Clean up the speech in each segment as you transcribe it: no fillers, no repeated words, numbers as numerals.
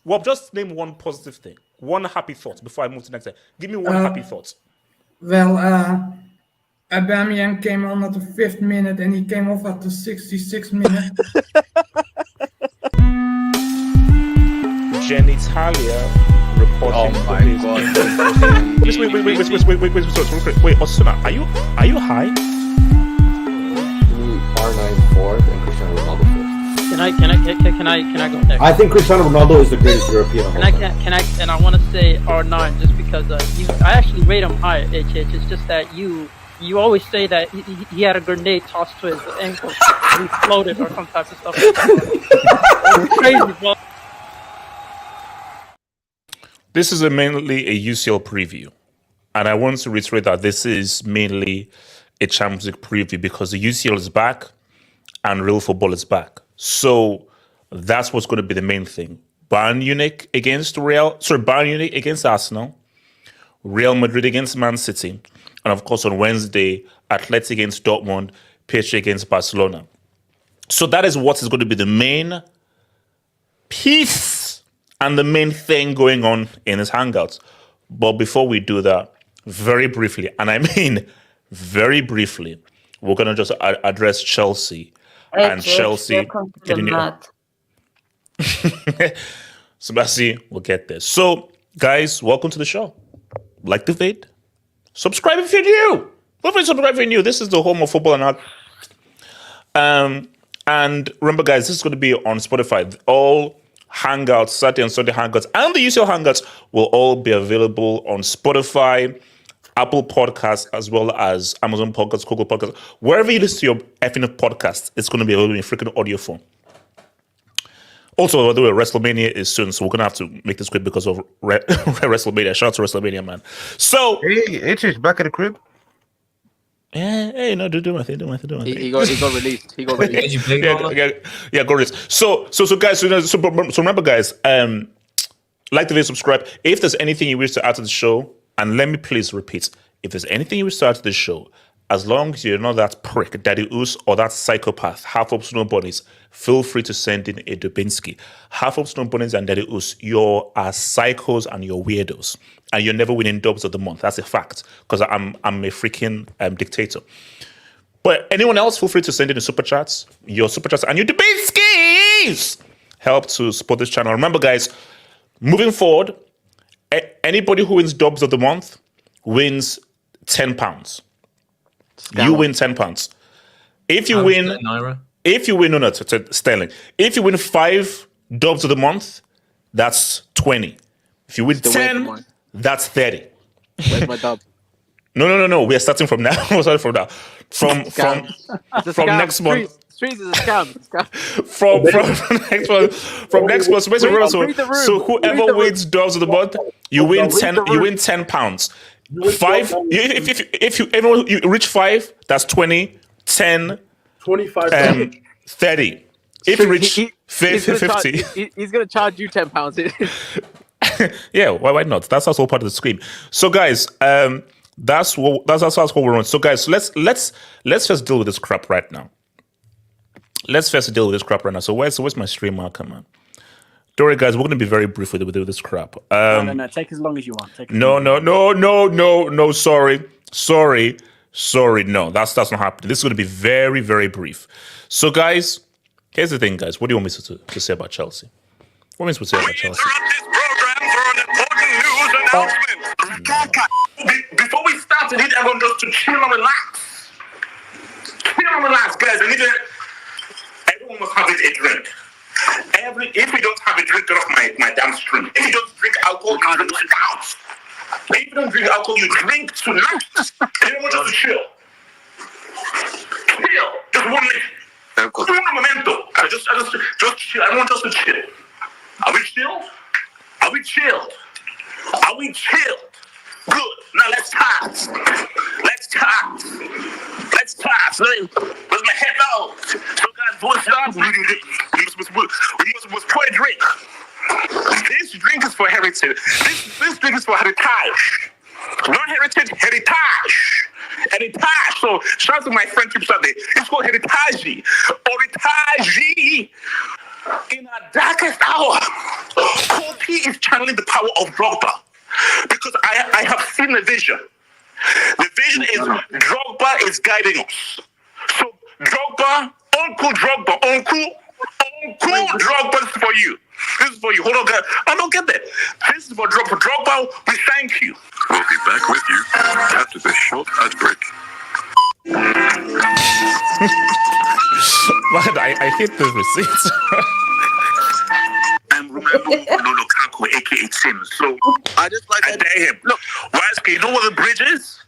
Well, just name one positive thing, one happy thought before I move to the next thing. Give me one happy thought. Well, Aubameyang came on at the 5th minute and he came off at the 66th minute. Genitalia reporting. Oh my god! Wait, Osuna, are you high? R9 fourth and Cristiano Ronaldo fifth. Can I go next? I think Cristiano Ronaldo is the greatest European. And I want to say R9 just because I actually rate him higher. It's just that you always say that he had a grenade tossed to his ankle, he floated or some type of stuff. Like that. It's crazy, bro. This is mainly a UCL preview, and I want to reiterate that this is mainly a Champions League preview because the UCL is back and real football is back. So that's what's going to be the main thing. Bayern Munich against Arsenal, Real Madrid against Man City, and of course on Wednesday, Athletic against Dortmund, PSG against Barcelona. So that is what is going to be the main piece and the main thing going on in this Hangout. But before we do that, very briefly, and I mean very briefly, we're going to just address Chelsea. And Chelsea getting Sebastian will get there. So, guys, welcome to the show. Like the vid, subscribe if you're new. Feel free to subscribe if you're new. This is the home of football and art. And remember, guys, this is going to be on Spotify. All Hangouts, Saturday and Sunday Hangouts, and the UCL Hangouts will all be available on Spotify, Apple Podcasts, as well as Amazon Podcasts, Google Podcasts. Wherever you listen to your effing podcast, it's going to be available in freaking audio form. Also, by the way, WrestleMania is soon, so we're going to have to make this quick because of WrestleMania. Shout out to WrestleMania, man. So... Hey, HH, back at the crib? Hey, no, do my thing. He got released. He got released. Yeah, go released. So guys, so remember, guys, like the video, subscribe. If there's anything you wish to add to the show, and let me please repeat, if there's anything you wish to add to the show, as long as you're not that prick, Daddy Oos, or that psychopath, half of Snow Bunnies, feel free to send in a Dubinsky. Half of Snow Bunnies and Daddy Oos, you're psychos and you're weirdos. And you're never winning dubs of the month. That's a fact. Because I'm a freaking dictator. But anyone else, feel free to send in the super chats. Your super chats and your Dubinskis help to support this channel. Remember, guys, moving forward, anybody who wins dubs of the month wins £10. You win £10. If you win, Naira. Sterling. If you win 5 dubs of the month, that's 20. If you win 10, that's 30. Where's my dub? No. We are starting from now. We're starting from now. From next month. Streets is a scam. From next month. So whoever wins dubs of the month, you win 10. You win £10. 5. If you reach 5, that's 20. 10. 25. 30. If you reach 50, he's gonna charge you £10. Yeah, why not? That's also part of the scheme. So, guys, that's what we're on. So, guys, let's just deal with this crap right now. So, where's my stream marker, man? Don't worry, guys. We're going to be very brief with this crap. No. Take as long as you want. No. Sorry. No, that's not happening. This is going to be very, very brief. So, guys, here's the thing, guys. What do you want me to say about Chelsea? What means we say about Chelsea? Before we start, I need everyone just to chill and relax. relax, guys. Everyone must have a drink. If you don't have a drink, get off my damn stream. If you don't drink alcohol, you drink scouts. If you don't drink alcohol, you drink tonight. Everyone just chill. Chill. Just 1 minute. Un momento. Just chill. I want us to chill. Are we chill? Are we chilled? Are we chilled? Good. Now let's talk. Let's talk. Where's my head out? So guys, what's up? We must pour a drink. This drink is for heritage. This drink is for heritage. Not heritage, heritage. Heritage. So shout out to my friend Trip Sunday. It's called heritage. Heritage. In our darkest hour, Kofi is channeling the power of Drogba. Because I have seen the vision. The vision is Drogba is guiding us. So Drogba, Uncle Drogba, Uncle Drogba, this is for you. This is for you. Hold on, guys. I don't get that. This is for Drogba. For Drogba, we thank you. We'll be back with you after this short ad break. Man, I hate this receipt. Remember Lukaku, aka Tim. So I just like I dare him. Look, Waske, you know what the bridge is?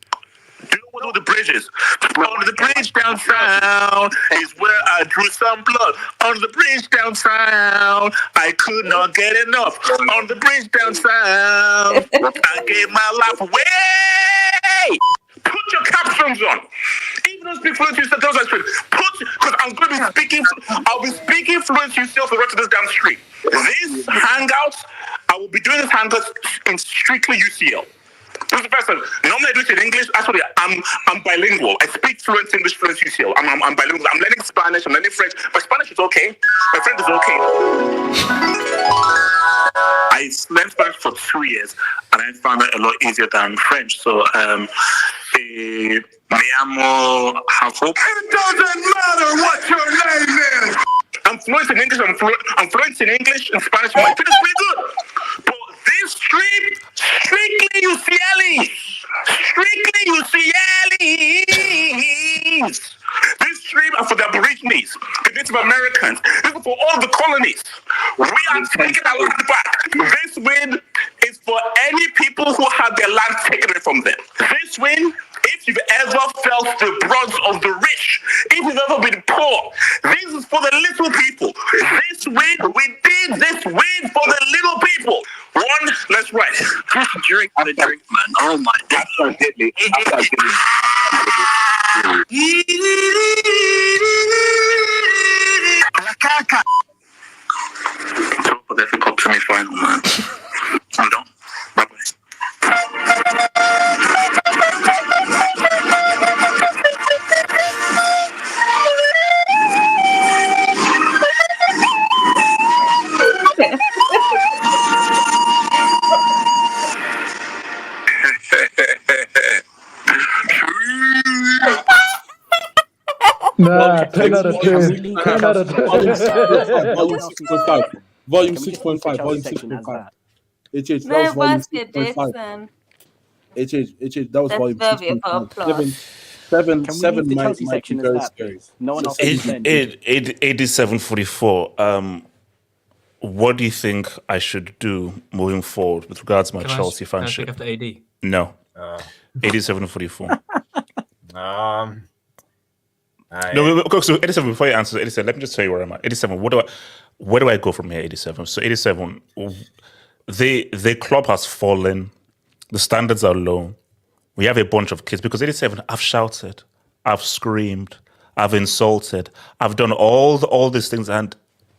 Do you know what the bridge is? On the bridge down south is where I drew some blood. On the bridge down south, I could not get enough. On the bridge down south, I gave my life away. Put your captions on. Even though speak fluent yourself, because I'm going to be speaking. I'll be speaking fluent yourself the rest of this damn stream. This hangout, I will be doing this hangout in strictly UCL. This is the first time. Normally I do it in English. Actually, I'm bilingual. I speak fluent English, fluent UCL. I'm bilingual. I'm learning Spanish. I'm learning French. My Spanish is okay. My French is okay. I learned Spanish for 2 years, and I found it a lot easier than French. So, me amo Hafo. It doesn't matter what your name is. I'm fluent in English. I'm fluent in English and Spanish. My French is pretty good. But this stream, strictly UCLs. Strictly UCLs. This stream are for the Aborigines, the Native Americans. This is for all the colonies. We are taking our land back. This win is for any people who had their land taken away from them. This win, if you've ever felt the brunt of the rich, if you've ever been poor, this is for the little people. This win, we did this win for the little people. One, let's write. Just drink the drink, man. Oh my God. Absolutely. For the FA Cup semi-final, man. I'm done. Bye-bye. Nah, 10 out of 10. 10 out of 10. Volume 6.5. Volume 6.5. Volume 6.5. HH, that No, was volume basket 6.5. Jason. HH, that was That's volume worthy of 6.5. applause. Seven the might Chelsea be section very as that, scary. please? No one else So can send. 87-44. What do you think I should do moving forward with regards to my Chelsea Can I fanship? speak after AD? No. 87-44. No, so 87, before you answer 87, let me just tell you where I'm at. 87, where do I go from here, 87? So 87, the club has fallen, the standards are low. We have a bunch of kids, because 87, I've shouted, I've screamed, I've insulted, I've done all these things, and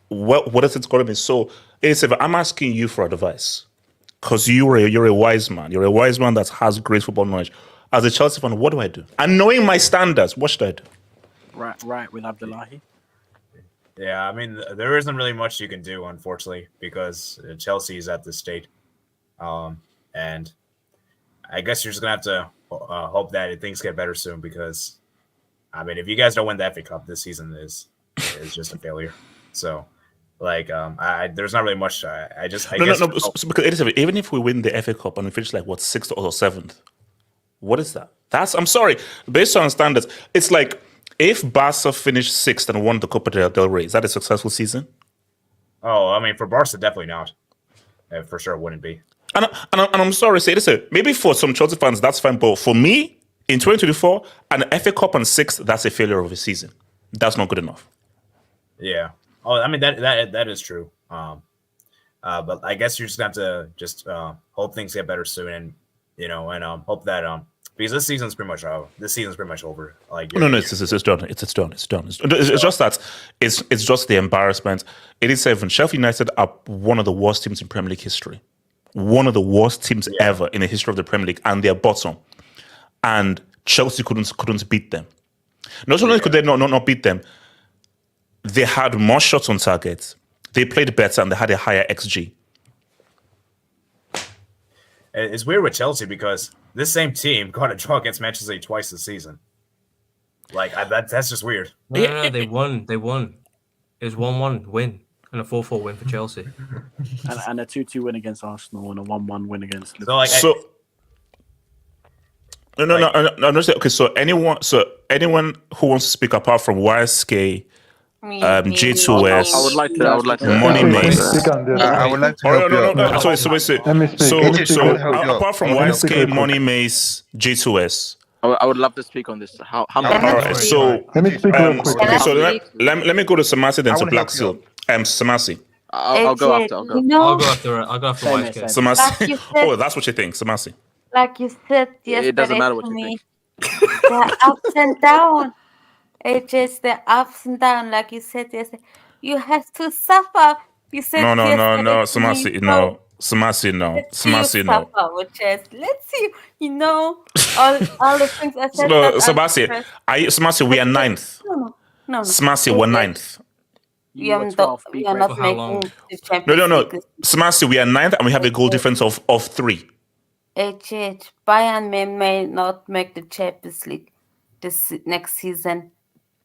what is it going to be? So 87, I'm asking you for advice, because you're a wise man. You're a wise man that has great football knowledge. As a Chelsea fan, what do I do? And knowing my standards, what should I do? Right, with Abdullahi. Yeah, I mean, there isn't really much you can do, unfortunately, because Chelsea is at this state. And I guess you're just going to have to hope that things get better soon, because, I mean, if you guys don't win the FA Cup, this season is just a failure. So, like, there's not really much. I guess. So because 87, even if we win the FA Cup and we finish like, 6th or 7th, what is that? I'm sorry, based on standards, it's like, if Barca finished 6th and won the Copa del Rey, is that a successful season? Oh, I mean, for Barca, definitely not. For sure, it wouldn't be. And I'm sorry to say this, maybe for some Chelsea fans, that's fine. But for me, in 2024, an FA Cup on 6th, that's a failure of a season. That's not good enough. Yeah. Oh, I mean, that is true. But I guess you're just going to have to just hope things get better soon and hope that because this season's pretty much over. Like No, it's done. It's done. It's just that it's just the embarrassment. 87. Sheffield United are one of the worst teams in Premier League history. One of the worst teams ever in the history of the Premier League, and they're bottom. And Chelsea couldn't beat them. Not only could they not beat them, they had more shots on target. They played better and they had a higher XG. It's weird with Chelsea because this same team got a draw against Manchester City twice this season. Like that's just weird. No, they won. It was 1-1 win and a 4-4 win for Chelsea, and a 2-2 win against Arsenal and a 1-1 win against Liverpool. No. Okay, so anyone who wants to speak apart from YSK, J2S, I would like to. Money Maze. I would like to help you out. No. So apart from YSK, Money Maze, J2S. I would love to speak on this. How all right, so Let me speak real quick. okay, so let me go to Samasi then to Black Seal. Samasi. I'll go after. I'll go after YSK. Samasi. Oh, that's what you think, Samasi. Like you said yesterday, It doesn't matter what to you me, think. the ups and downs. It's just the ups and downs, like you said yesterday. You have to suffer. You said No, yesterday to me, Samasi, no. let's see you Samasi, no. suffer with chest. Let's see, all the things I said. No, that Samasi, we are 9th. No. Samasi, we're 9th. We are not For how long? making the Champions No. League. Samasi, we are 9th and we have a goal difference of 3. Bayern may not make the Champions League this next season.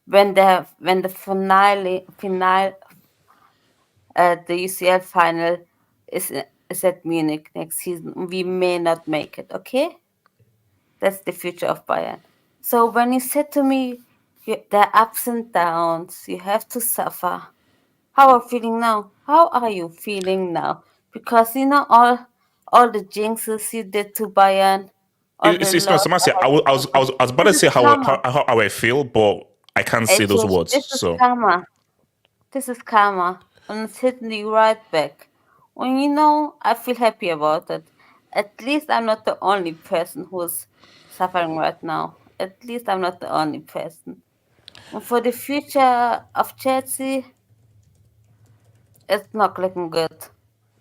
When the finale, the UCL final is at Munich next season, we may not make it. Okay, that's the future of Bayern. So when you said to me, there are ups and downs, you have to suffer. How are you feeling now? How are you feeling now? Because all the jinxes you did to Bayern. It's not Samasi. I was about to say how I feel, but I can't say those words. This is karma. This is karma. And it's hitting you right back. When I feel happy about it. At least I'm not the only person who's suffering right now. At least I'm not the only person. And for the future of Chelsea, it's not looking good.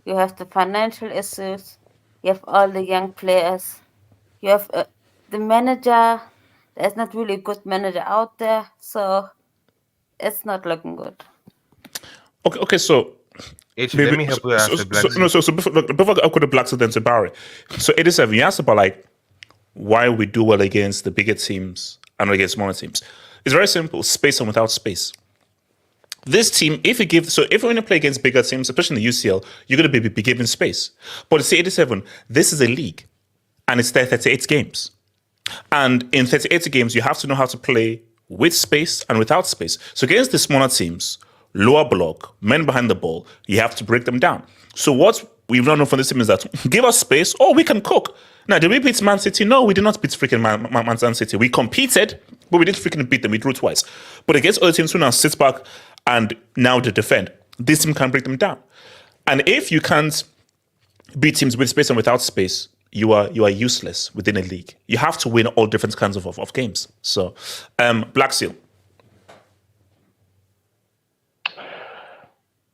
You have the financial issues. You have all the young players. You have the manager. There's not really a good manager out there, so it's not looking good. Okay, so Let me help you answer Black Seal. So before I go to Black Seal then to Barry. So 87, you asked about why we do well against the bigger teams and against smaller teams. It's very simple: space and without space. This team, if you're going to play against bigger teams, especially in the UCL, you're going to be given space. But see, 87, this is a league, and it's 38 games. And in 38 games, you have to know how to play with space and without space. So against the smaller teams, lower block, men behind the ball, you have to break them down. So what we've learned from this team is that give us space, we can cook. Now, did we beat Man City? No, we did not beat freaking Man City. We competed, but we didn't freaking beat them. We drew twice. But against other teams who now sit back and now to defend, this team can break them down. And if you can't beat teams with space and without space, you are useless within a league. You have to win all different kinds of games. So, Black Seal.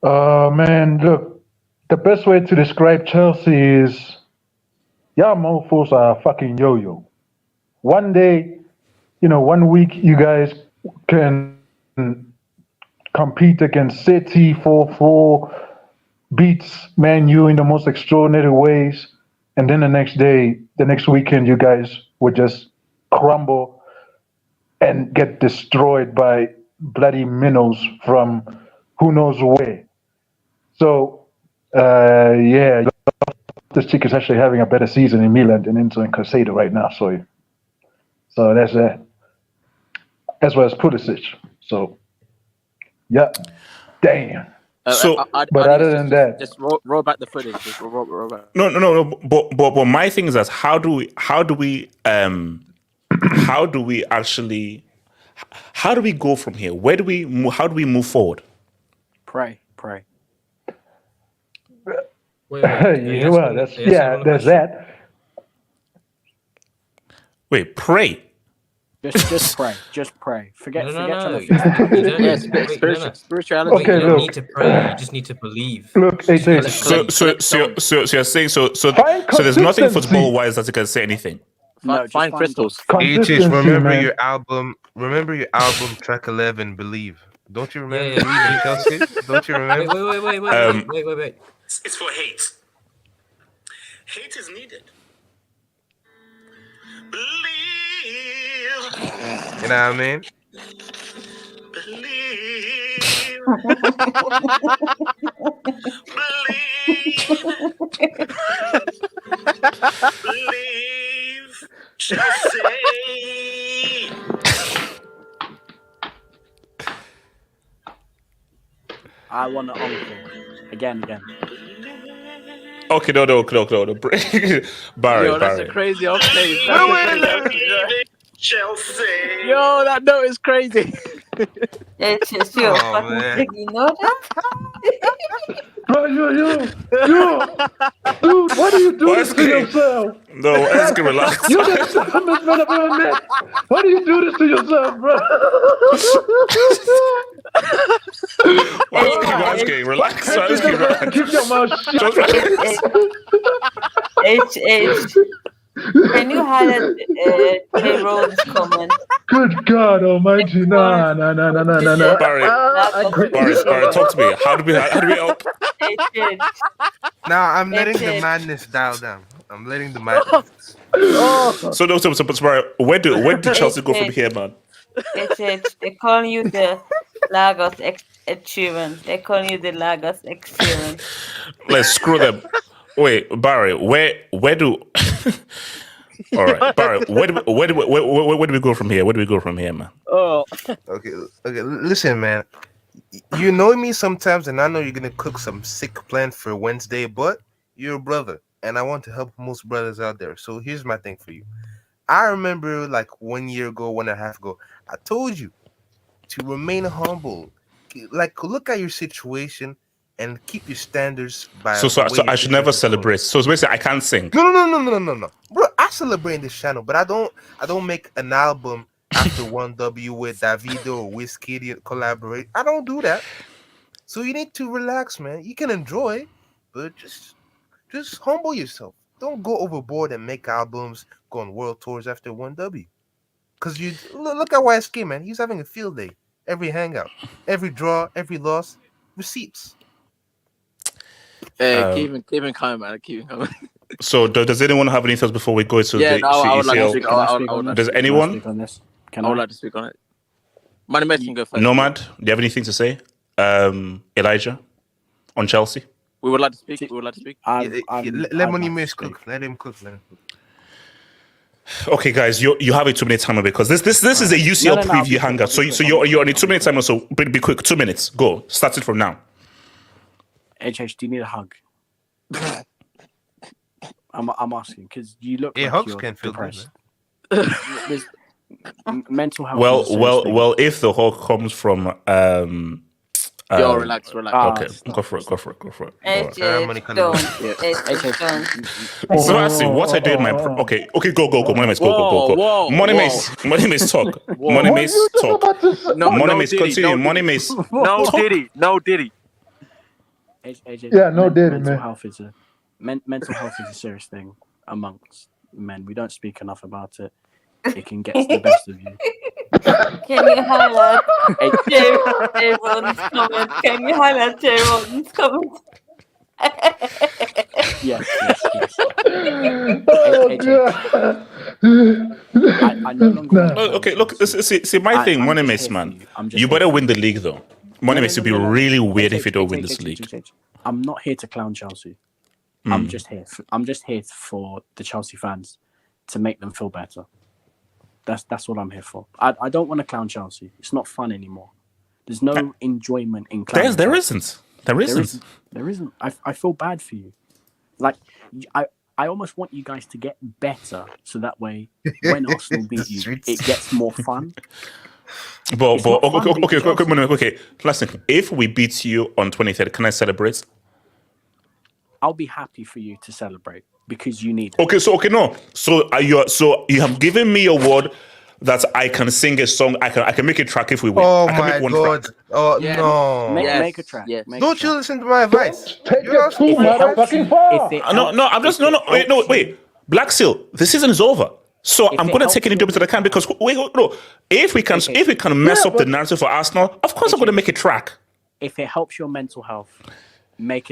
Man, look, the best way to describe Chelsea is y'all mofos are fucking yo-yo. One day, 1 week you guys can compete against City 4-4, beats Man U in the most extraordinary ways, and then the next weekend, you guys would just crumble and get destroyed by bloody minnows from who knows where. So, this chick is actually having a better season in Milan than Inter and Casado right now. So that's it. as well as Pulisic. So, yeah, damn. But other than that, just roll back the footage. Just roll back. No. But my thing is that how do we go from here? How do we move forward? Pray. Wait, there's that. Wait, pray. Just pray. Just pray. Forget. No. Spirituality. Okay, you don't look. need to pray. You just need to believe. Look, AJ. So you're saying so there's nothing football wise that you can say anything. Find crystals. Remember your album. Remember your album track 11, Believe. Don't you remember Believe in Chelsea? Don't you remember? Wait. It's for hate. Hate is needed. Believe. You know what I mean? Believe. Believe. Chelsea. I want to encore. Again. Okay, no. Barry. That's a crazy octave. Chelsea. Yo, that note is crazy. It's just you. Man. You know that? Bro, yo. Dude, why do you do this to yourself? No, let's get relaxed. You're the dumbest man I've ever met. Why do you do this to yourself, bro? Relax. Keep your mouth shut. H. Can you highlight J-Roll's comment? Good God Almighty! No. Barry, talk to me. How do we help? Now I'm letting the madness dial down. I'm letting the madness. So Barry, where do Chelsea go from here, man? They call you the Lagos experience. Let's screw them. Wait, Barry, where do? All right, Barry, where do we go from here? Where do we go from here, man? Oh, Okay. Listen, man. You know me sometimes, and I know you're gonna cook some sick plan for Wednesday, but you're a brother, and I want to help most brothers out there. So here's my thing for you. I remember like 1 year ago, 1.5 ago, I told you to remain humble. Like, look at your situation and keep your standards by. So I should never celebrate. So basically, I can't sing. No, bro. I celebrate in this channel, but I don't make an album after 1W with Davido or Wizkid collaborate. I don't do that. So you need to relax, man. You can enjoy, but just humble yourself. Don't go overboard and make albums, go on world tours after 1W. Because you look at YSK, man. He's having a field day. Every hangout, every draw, every loss, receipts. Hey, keep him coming, man. Keep him coming. So does anyone have any thoughts before we go to the I would like to ECL? speak. Does anyone? I would like to speak on it. Money Mess can go first. Nomad, do you have anything to say? Elijah, on Chelsea? We would like to speak. Let Money Mess cook. Let him cook. Okay, guys, you have a 2-minute timer because this is a UCL preview hangout. So you're on a 2-minute timer. So be quick. 2 minutes. Go. Start it from now. HH, do you need a hug? I'm asking because you look. Yeah, like hugs you're can feel depressed. good. Mental health. Well, if the hug comes from relax. Okay, go for it. Ceremony Don't. So I see what I did. Okay, go. Money Mace, go. Money Mace, talk. Money Mace, talk. Money Mace, continue. Money Mace. No Diddy. AJ, Yeah, no Diddy, mental man. health is mental health is a serious thing amongst men. We don't speak enough about it. It can get to the best of you. Can you highlight J-Rod's comment? Can you highlight J-Rod's comment? Yes. Oh, I no longer. Okay, look. See my thing, Money Mace, man. You better win the league, though. Money Mace would be really weird if you don't win this league. I'm not here to clown Chelsea. I'm just here for the Chelsea fans to make them feel better. That's what I'm here for. I don't want to clown Chelsea. It's not fun anymore. There's no enjoyment in clowning. There isn't. There isn't. There isn't. I feel bad for you. Like, I almost want you guys to get better, so that way when Arsenal beat you, it gets more fun. But okay. Last thing. If we beat you on 23rd, can I celebrate? I'll be happy for you to celebrate because you need it. Okay, so you have given me a word that I can sing a song. I can make a track if we win. Oh I can my make one God! track. Oh no! Make a track. Yes. Don't you listen to my advice? Take You it asked too me my advice. motherfucking far. Wait. Black Seal, the season is over. So I'm going to take any dubs that I can because if we can mess up the narrative for Arsenal, of course I'm going to make a track. If it helps your mental health, make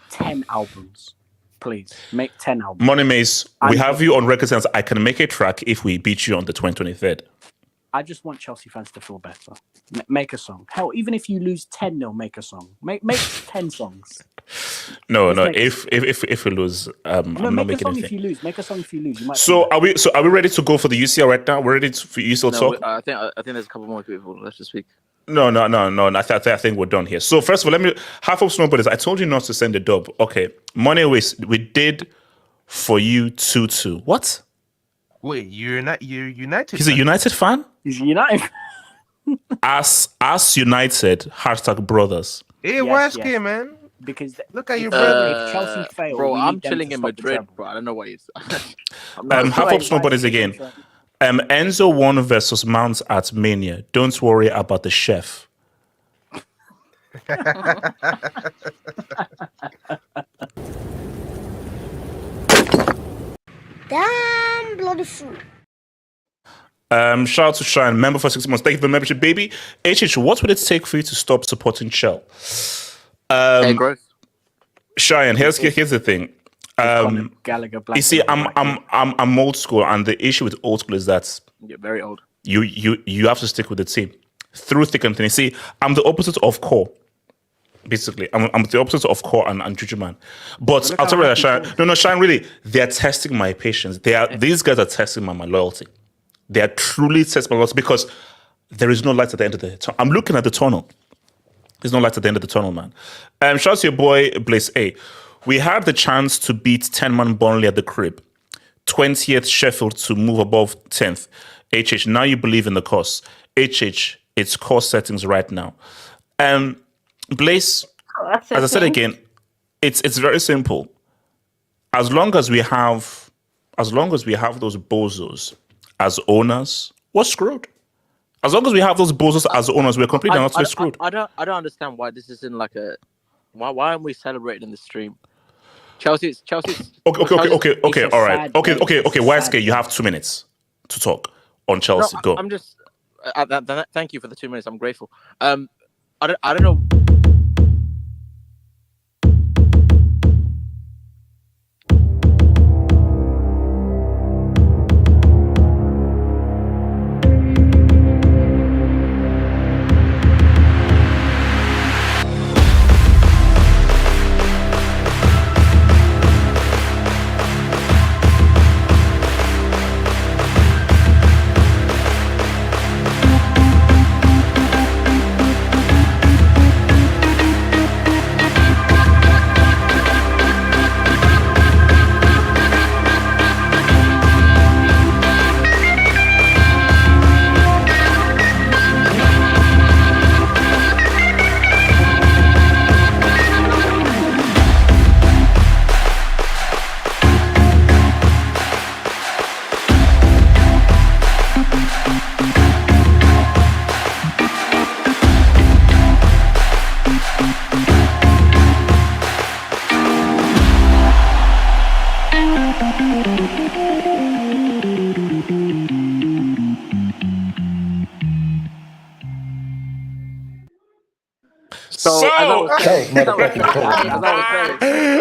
10 albums, please. Make 10 albums. Money Mace, we have you on record since I can make a track if we beat you on the 23rd. I just want Chelsea fans to feel better. Make a song. Hell, even if you lose 10-0, make a song. Make 10 songs. No. If we lose, I'm not making anything. If you lose, make a song if you lose. You might Are we ready to go for the UCL right now? We're ready for UCL talk. I think there's a couple more people. Let's just speak. No. I think we're done here. So first of all, half of Snowboarders. I told you not to send the dub. Okay, Money Waste. We did for you 2-2. What? Wait, you're United. He's a United fan. He's United. As United #brothers. Hey, YSK, man. Because look at your brother. If Chelsea fail, bro, I'm chilling in Madrid, bro. I don't know why he's. Half of Snowboarders again. Enzo won versus Mount at Mania. Don't worry about the chef. Damn bloody fool. Shout out to Shine, member for 6 months. Thank you for the membership, baby. HH, what would it take for you to stop supporting Chel? Growth. Shine, here's the thing. You see, I'm old school, and the issue with old school is that You're very old. You have to stick with the team through thick and thin. You see, I'm the opposite of core. Basically, I'm the opposite of core and Juju man. But I'll tell you that Shine. No, Shine. Really, they're testing my patience. These guys are testing my loyalty. They are truly testing my loyalty because there is no light at the end of the tunnel. I'm looking at the tunnel. There's no light at the end of the tunnel, man. Shout out to your boy Blaze A. We had the chance to beat 10-man Burnley at the crib. 20th Sheffield to move above 10th. HH, now you believe in the course. HH, it's course settings right now. Blaze, as I said again, it's very simple. As long as we have those bozos as owners, we're screwed. As long as we have those bozos as owners, we're completely not screwed. I don't understand why this isn't like a. Why aren't we celebrating in the stream? Chelsea's. Okay. All right. Okay. YSK, you have 2 minutes to talk on Chelsea. No, Go. I'm just. Thank you for the 2 minutes. I'm grateful. I don't know.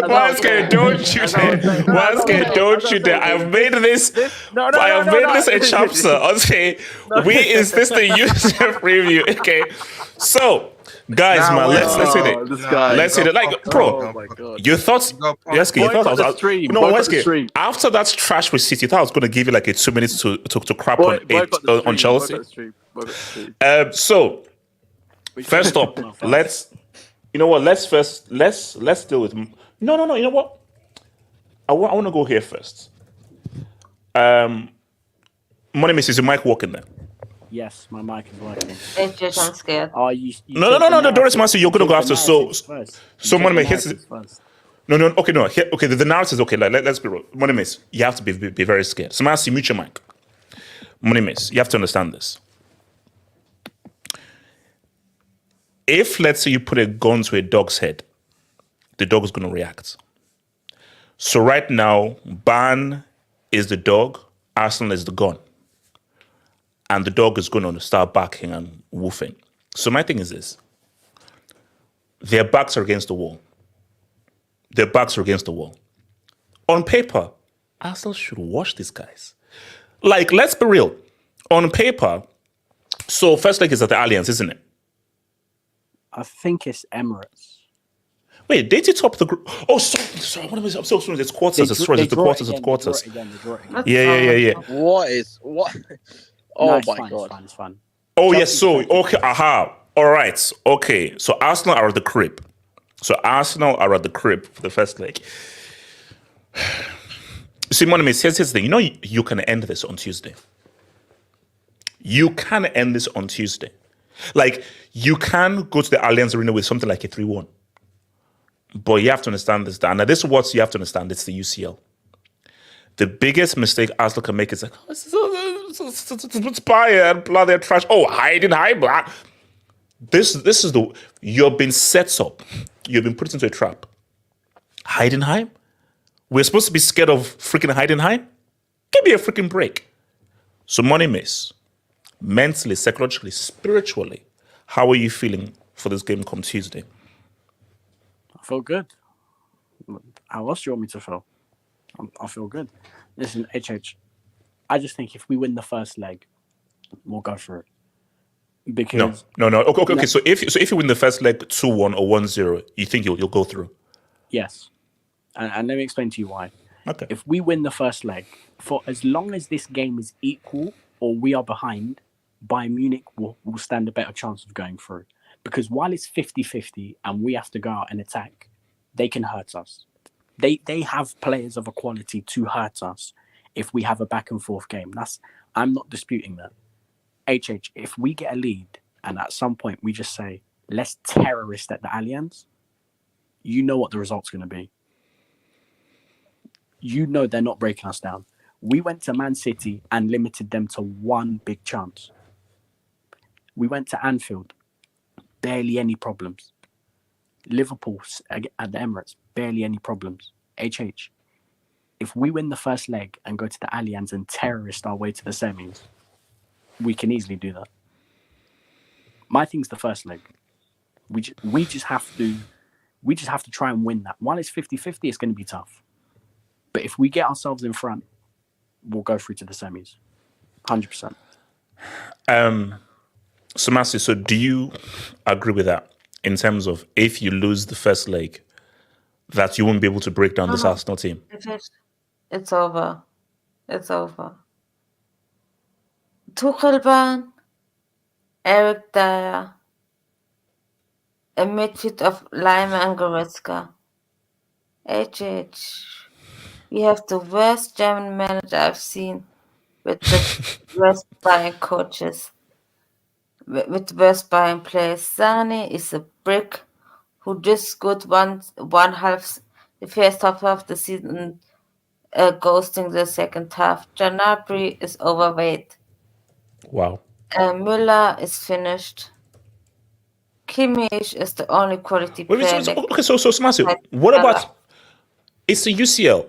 Waske, don't you dare. Waske, don't you dare. I've made this. I have made this a chapter. Okay, is this the user preview? Okay, so guys, man, let's hit it. Let's hit it. Like, bro, you thought, Waske, you thought I was Waske, after that trash with City, you thought I was going to give you like a 2 minutes to crap on Chelsea. So first up, let's deal with. No. You know what? I want to go here first. Money Miss, is your mic working there? Yes, my mic is working. It's just I'm scared. Oh, you No, Doris Master, you're gonna go after. So Money Miss, No. Okay, the narrative is okay. Let's be real. Money Miss, you have to be very scared. So Master, mute your mic. Money Miss, you have to understand this. If, let's say, you put a gun to a dog's head, the dog is going to react. So right now, Bayern is the dog, Arsenal is the gun. And the dog is going to start barking and woofing. So my thing is this. Their backs are against the wall. On paper, Arsenal should watch these guys. Like, let's be real. On paper, so first leg is at the Allianz, isn't it? I think it's Emirates. Wait, did you top the group? Oh, sorry. I'm so sorry. It's quarters. It's the quarters. Yeah. What? Oh No, my god. It's fine. Oh yes. So okay. Aha. All right. Okay. So Arsenal are at the crib. For the first leg. See, Money, here's the thing. You know, you can end this on Tuesday. Like, you can go to the Allianz Arena with something like a 3-1. But you have to understand this. And this is what you have to understand. It's the UCL. The biggest mistake Arsenal can make is like, it's Bayern, blah, they're trash. Oh, Heidenheim, blah. This is you've been set up. You've been put into a trap. Heidenheim? We're supposed to be scared of freaking Heidenheim? Give me a freaking break. So, Money Miss, mentally, psychologically, spiritually, how are you feeling for this game come Tuesday? I feel good. How else do you want me to feel? I feel good. Listen, HH, I just think if we win the first leg, we'll go for it. Because no. Okay. So if you win the first leg 2-1 or 1-0, you think you'll go through? Yes. And let me explain to you why. Okay. If we win the first leg, for as long as this game is equal or we are behind, Bayern Munich will stand a better chance of going through. Because while it's 50-50 and we have to go out and attack, they can hurt us. They have players of a quality to hurt us if we have a back and forth game. I'm not disputing that. HH, if we get a lead and at some point we just say, let's terrorist at the Allianz, you know what the result's going to be. You know they're not breaking us down. We went to Man City and limited them to one big chance. We went to Anfield, barely any problems. Liverpool at the Emirates, barely any problems. HH, if we win the first leg and go to the Allianz and terrorist our way to the semis, we can easily do that. My thing's the first leg. We just have to try and win that. While it's 50-50, it's going to be tough. But if we get ourselves in front, we'll go through to the semis. 100%. So, Massey, so do you agree with that in terms of if you lose the first leg, that you won't be able to break down this Arsenal team? It's over. Tuchelban, Eric Dyer, a midfield of Lima and Goretzka. We have the worst German manager I've seen with the worst Bayern coaches, with the worst Bayern players. Sane is a brick who just scored the first half of the season, ghosting the second half. Gnabry is overweight. Wow. Müller is finished. Kimmich is the only quality player. So Matthew, what about it's the UCL?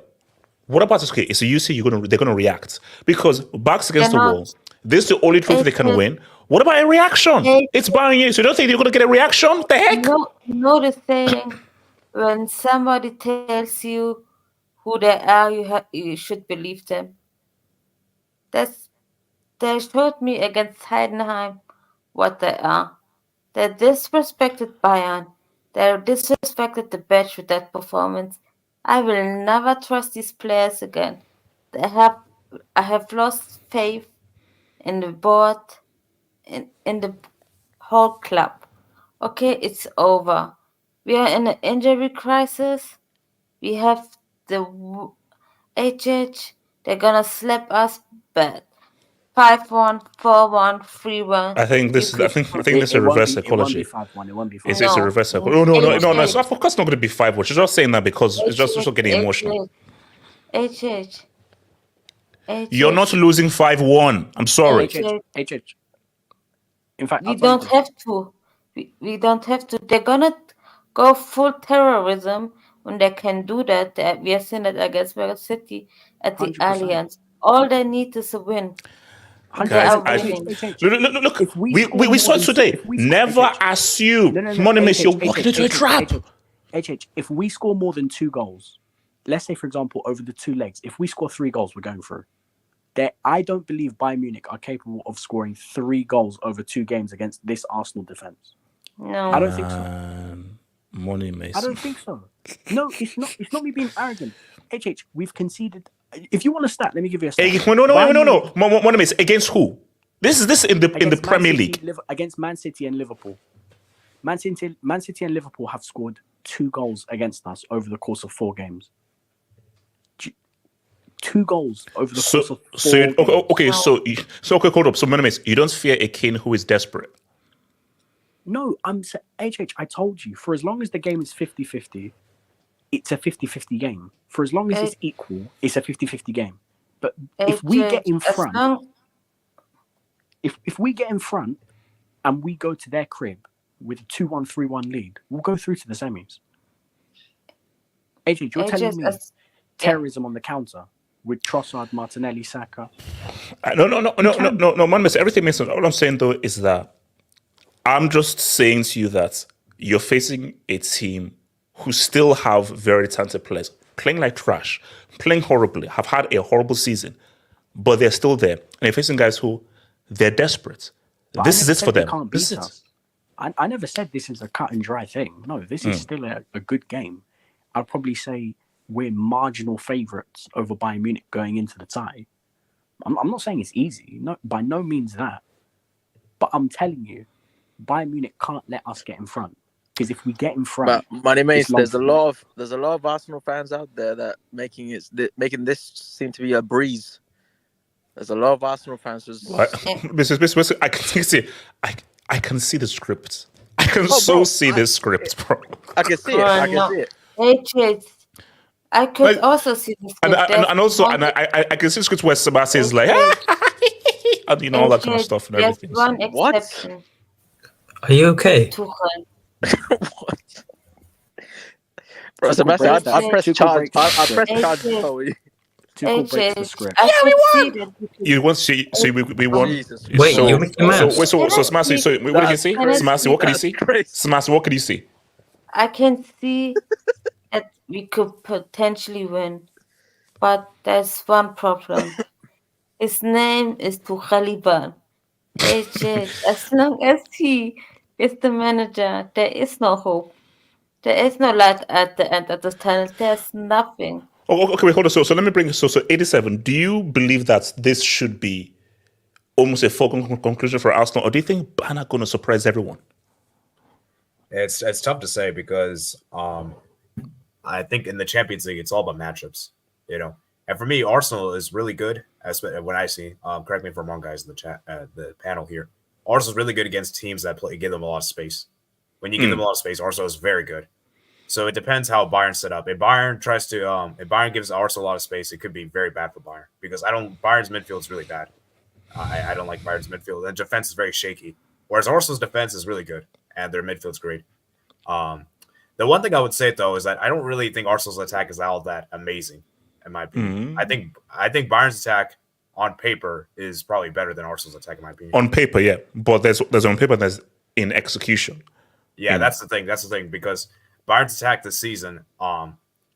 What about this? Okay, it's the UCL. They're gonna react because backs against the wall. This is the only trophy they can win. What about a reaction? It's Bayern. So you don't think they're gonna get a reaction? The heck? You know the thing when somebody tells you who they are, you should believe them. They showed me against Heidenheim what they are. They disrespected Bayern. They disrespected the badge with that performance. I will never trust these players again. I have lost faith in the board, in the whole club. Okay, it's over. We are in an injury crisis. We have the HH. They're gonna slap us bad. 5-1, 4-1, 3-1. I think this is I think this is a reverse psychology. 5-1. It won't be 5-1. It's a reverse psychology. No. So of course it's not going to be 5-1. She's just saying that because it's just getting emotional. HH. You're not losing 5-1. I'm sorry. HH. In fact, we don't have to. We don't have to. They're gonna go full terrorism when they can do that. We have seen it against Man City at the 100%. Allianz. All they need is a win. Look, we saw it today. Never assume. Money makes you walk into a trap. If we score more than 2 goals, let's say, for example, over the 2 legs, if we score 3 goals, we're going through. I don't believe Bayern Munich are capable of scoring 3 goals over 2 games against this Arsenal defense. No, I don't think so. Money makes. I don't think so. No, it's not. It's not me being arrogant. We've conceded. If you want a stat, let me give you a stat. No. Money makes against who? This is in the Premier League against Man City and Liverpool. Man City and Liverpool have scored 2 goals against us over the course of 4 games. 2 goals over the course of 4 games. So hold up. So Money makes, you don't fear a king who is desperate. No, I told you, for as long as the game is 50-50, it's a 50-50 game. For as long as it's equal, it's a 50-50 game. But if we get in front, if we get in front and we go to their crib with a 2-1, 3-1 lead, we'll go through to the semis. AJ, you're telling me terrorism on the counter with Trossard, Martinelli, Saka? No, man, everything makes sense. All I'm saying though is that I'm just saying to you that you're facing a team who still have very talented players, playing like trash, playing horribly, have had a horrible season, but they're still there. And you're facing guys who, they're desperate. But this is it for them. This is it. I never said this is a cut and dry thing. No, this is still a good game. I'd probably say we're marginal favourites over Bayern Munich going into the tie. I'm not saying it's easy. No, by no means that. But I'm telling you, Bayern Munich can't let us get in front. Because if we get in front, but Money Mace, there's a lot of Arsenal fans out there that making this seem to be a breeze. There's a lot of Arsenal fans just. I can see. I can see the script. I can see the script, bro. I can see it. I can see it. I could also see the script. I can see the script where Sebastian is like, and you know all that kind of stuff and everything. One exception. Are you okay? What? Bro, Sebastian, I press charge. I press charge for you. You want to see? So we won. Wait, you Mickey Mouse. So Sebastian, so what can you see? Sebastian, what can you see? Sebastian, what can you see? I can see that we could potentially win, but there's one problem. His name is Tuchel. As long as he is the manager, there is no hope. There is no light at the end of the tunnel. There's nothing. Oh, okay, wait, hold on. So let me bring so 87. Do you believe that this should be almost a foregone conclusion for Arsenal, or do you think Bayern are going to surprise everyone? It's tough to say because I think in the Champions League it's all about matchups, you know. And for me, Arsenal is really good. As when I see, correct me if I'm wrong, guys in the chat, the panel here. Arsenal's really good against teams that give them a lot of space. When you give them a lot of space, Arsenal is very good. So it depends how Bayern set up. If Bayern gives Arsenal a lot of space, it could be very bad for Bayern because Bayern's midfield is really bad. I don't like Bayern's midfield. And defense is very shaky. Whereas Arsenal's defense is really good and their midfield's great. The one thing I would say though is that I don't really think Arsenal's attack is all that amazing, in my opinion. I think Bayern's attack on paper is probably better than Arsenal's attack, in my opinion. On paper, yeah, but there's on paper, there's in execution. Yeah, that's the thing. That's the thing because Bayern's attack this season,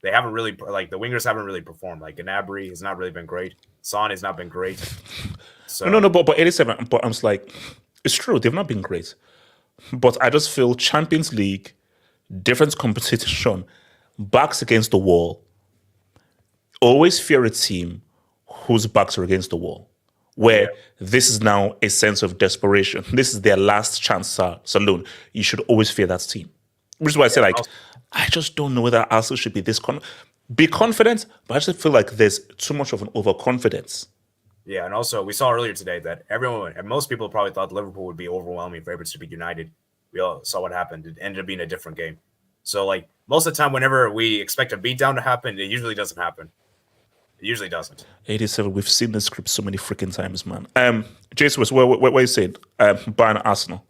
they haven't really the wingers haven't really performed. Like Gnabry has not really been great. Son has not been great. So No, but 87. But I'm just like, it's true. They've not been great. But I just feel Champions League, different competition, backs against the wall. Always fear a team whose backs are against the wall. Where this is now a sense of desperation. This is their last chance saloon. You should always fear that team. Which is why I say, I just don't know whether Arsenal should be this be confident, but I just feel like there's too much of an overconfidence. Yeah, and also we saw earlier today that everyone and most people probably thought Liverpool would be overwhelming favorites to beat United. We all saw what happened. It ended up being a different game. So most of the time, whenever we expect a beatdown to happen, it usually doesn't happen. It usually doesn't. 87. We've seen this script so many freaking times, man. Jason, what you saying? Bayern Arsenal.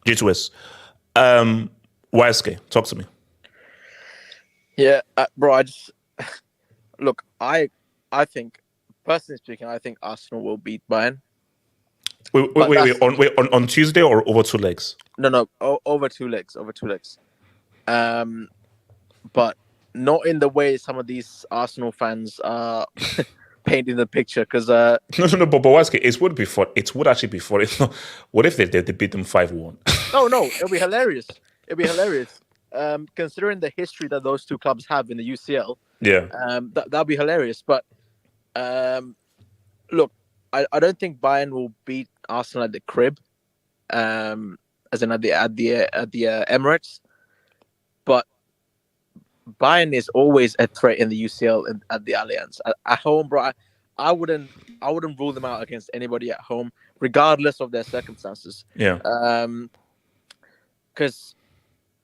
G2S. YSK, talk to me. Yeah, bro. I just look. I think, personally speaking, I think Arsenal will beat Bayern. Wait, on Tuesday or over 2 legs? No, over 2 legs. But not in the way some of these Arsenal fans are painting the picture. Because no, but YSK, it would be fun. It would actually be fun. What if they beat them 5-1? No, it'll be hilarious. Considering the history that those two clubs have in the UCL, that'll be hilarious. But look, I don't think Bayern will beat Arsenal at the crib, as in at the Emirates. But Bayern is always a threat in the UCL and at the Allianz. At home, bro, I wouldn't rule them out against anybody at home, regardless of their circumstances. Yeah. Because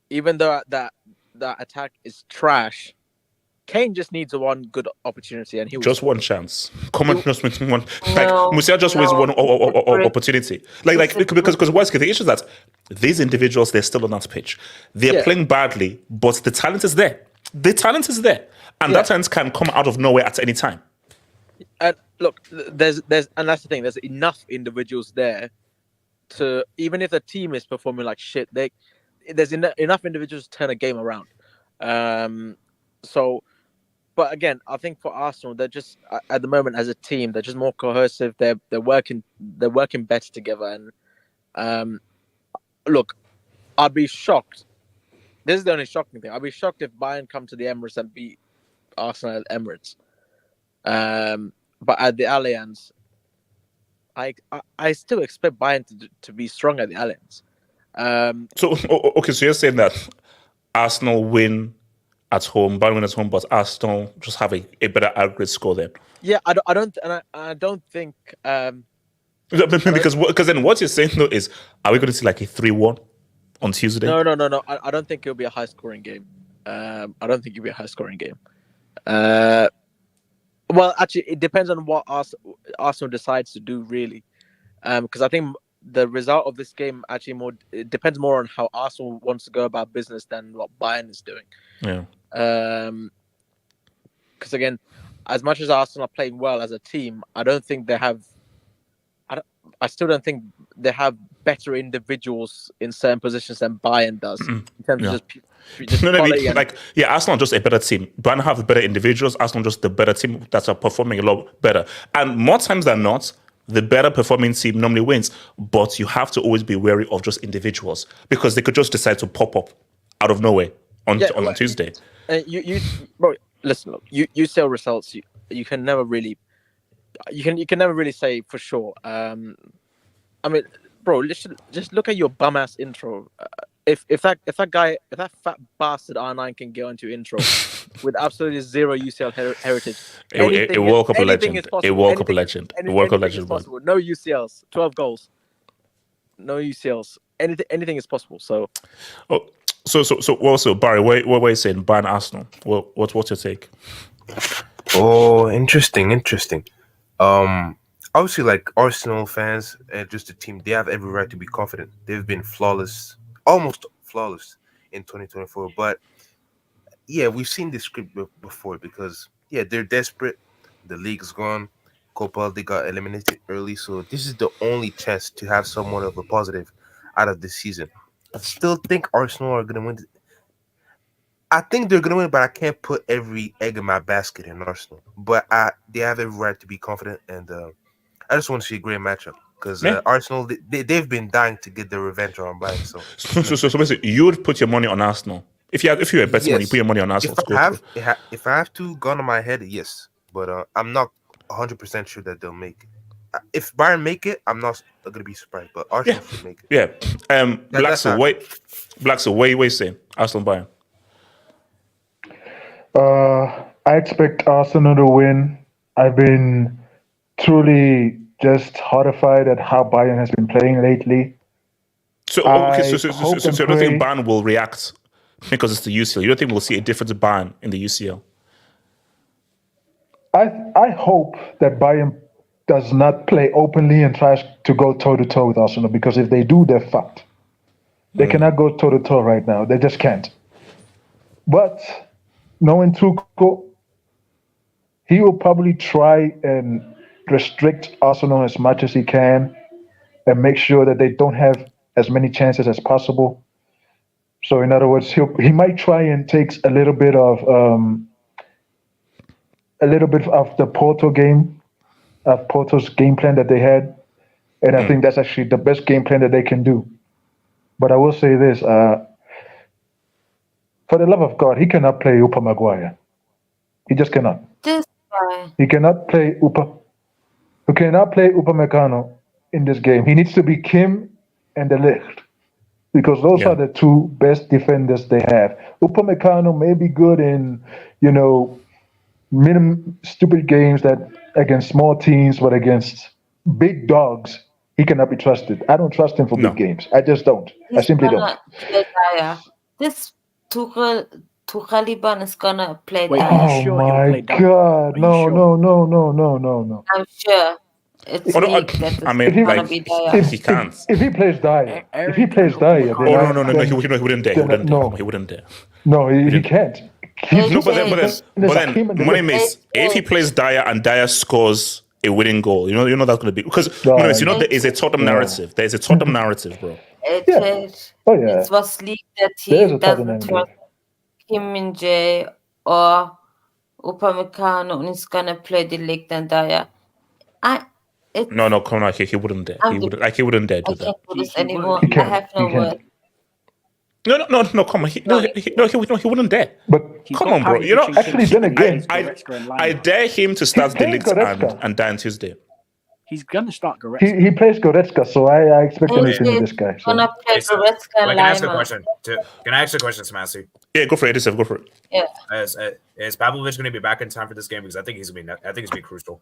even though that attack is trash, Kane just needs one good opportunity, and he will just one chance. Just with one. Musiala just wastes one opportunity. Because YSK, the issue is that these individuals, they're still on that pitch. They're playing badly, but the talent is there. And that talent can come out of nowhere at any time. And look, there's and that's the thing. There's enough individuals there to, even if the team is performing like shit, there's enough individuals to turn a game around. But again, I think for Arsenal, they're just at the moment as a team, they're just more cohesive. They're working better together. And look, I'd be shocked. This is the only shocking thing. I'd be shocked if Bayern come to the Emirates and beat Arsenal at Emirates. But at the Allianz, I still expect Bayern to be strong at the Allianz. So you're saying that Arsenal win at home, Bayern win at home, but Arsenal just have a better aggregate score then? Yeah, I don't think. Because then what you're saying though is, are we going to see like a 3-1 on Tuesday? No. I don't think it'll be a high scoring game. Well, actually, it depends on what Arsenal decides to do, really. Because I think the result of this game it depends more on how Arsenal wants to go about business than what Bayern is doing. Yeah. Because again, as much as Arsenal are playing well as a team, I still don't think they have better individuals in certain positions than Bayern does in terms of just Arsenal just a better team. Bayern have better individuals. Arsenal just the better team that are performing a lot better. And more times than not, the better performing team normally wins. But you have to always be wary of just individuals because they could just decide to pop up out of nowhere on Tuesday. Bro, listen, look, you sell results. You can never really, you can never really say for sure. I mean, bro, just look at your bum ass intro. If that fat bastard R9 can get onto intro with absolutely zero UCL heritage, a World Cup legend. A World Cup legend. A World Cup legend. No UCLs, 12 goals. No UCLs. Anything is possible. So. So also Barry, what are you saying? Bayern Arsenal. What's your take? Oh, interesting. Obviously, like Arsenal fans and just the team, they have every right to be confident. They've been almost flawless in 2024. But yeah, we've seen this script before because they're desperate. The league's gone. Copa, they got eliminated early, so this is the only chance to have somewhat of a positive out of this season. still think Arsenal are gonna win. I think they're gonna win, but I can't put every egg in my basket in Arsenal. But they have every right to be confident, and I just want to see a great matchup because Arsenal they've been dying to get their revenge on Bayern. So basically, you would put your money on Arsenal. If you were betting money, you put your money on Arsenal. If I have to gun on my head, yes, but I'm not 100% sure that they'll make it. If Bayern make it, I'm not gonna be surprised, but Arsenal should make it. Yeah. Blackson, what are you saying? Arsenal Bayern. I expect Arsenal to win. I've been truly just horrified at how Bayern has been playing lately. So I don't think Bayern will react because it's the UCL. You don't think we'll see a different Bayern in the UCL? I hope that Bayern does not play openly and tries to go toe-to-toe with Arsenal, because if they do, they're fucked. They cannot go toe-to-toe right now. They just can't. But knowing Tuchel, he will probably try and restrict Arsenal as much as he can and make sure that they don't have as many chances as possible. So in other words, he might try and take a little bit of the Porto's game plan that they had, and I think that's actually the best game plan that they can do. But I will say this: for the love of God, he cannot play Upa Maguire. He just cannot. He cannot play Upa. He cannot play Upamecano in this game. He needs to be Kim and De Ligt, because those are the two best defenders they have. Upamecano may be good in, stupid games that against small teams, but against big dogs, he cannot be trusted. I don't trust him for big games. I just don't. I simply don't. This Tuchel is gonna play. Oh my God! No! I'm sure. It's he can't. If he plays Dyer, he wouldn't dare. He wouldn't dare. No, he can't. But then, money makes. If he plays Dyer and Dyer scores a winning goal, you know that's going to be, because there is a Tottenham narrative. There is a Tottenham narrative, bro. It was leaked that he doesn't trust Kim Min Jae or Upamecano, and he's gonna play De Ligt and Dyer. No, come on, he wouldn't dare. He wouldn't dare do that. I can't do this anymore. I have no word. No, come on. He wouldn't dare. But come on, bro. Actually, then again, I dare him to start De Ligt and Dyer on Tuesday. He's gonna start Goretzka. He plays Goretzka, so I expect anything with this guy. So. Gonna play Goretzka and Can I ask a question? Can I ask a question, Smashy? Yeah, go for it, Edison. Go for it. Yeah. Is Pavlovic going to be back in time for this game? Because I think he's going to be crucial.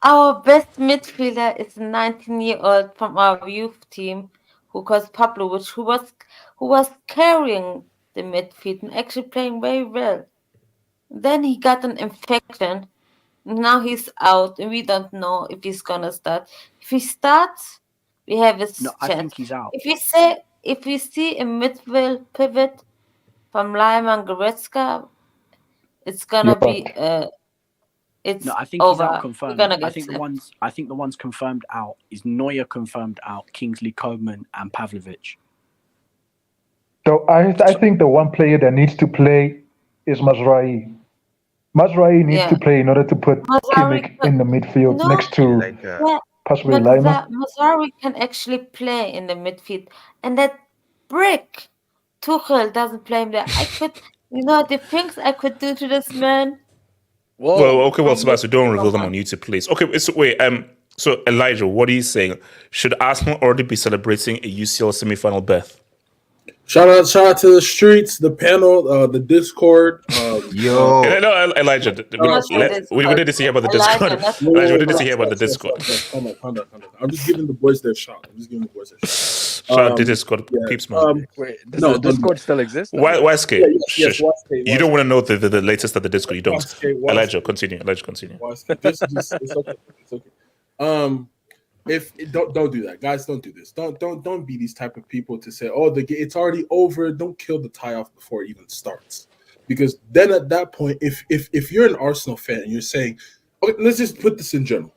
Our best midfielder is a 19-year-old from our youth team, who calls Pavlovic, who was carrying the midfield and actually playing very well. Then he got an infection. Now he's out, and we don't know if he's gonna start. If he starts, we have a chance. I think he's out. If we see a midfield pivot from Lima and Goretzka, it's gonna be I think over. He's out confirmed. I think the ones confirmed out is Neuer confirmed out, Kingsley Coman and Pavlovic. So I think the one player that needs to play is Mazraoui. Mazraoui needs to play in order to put Kimmich in the midfield next to possibly Lima. Mazraoui can actually play in the midfield, and that brick Tuchel doesn't play him there. The things I could do to this man. Whoa. Well, Sebastian, don't reveal them on YouTube, please. Okay, so Elijah, what are you saying? Should Arsenal already be celebrating a UCL semi-final berth? Shout out to the streets, the panel, the Discord. Yo, no, Elijah, we didn't see about the Discord. Elijah, we didn't see about the Discord. Calm down. I'm just giving the boys their shot. Shout out to Discord, peeps, man. Does the Discord still exist? Why skate? Yes, you don't want to know the latest of the Discord. You don't. Elijah, continue. It's okay. Don't do that, guys. Don't do this. Don't be these type of people to say, "Oh, it's already over." Don't kill the tie off before it even starts, because then at that point, if you're an Arsenal fan and you're saying, okay, let's just put this in general.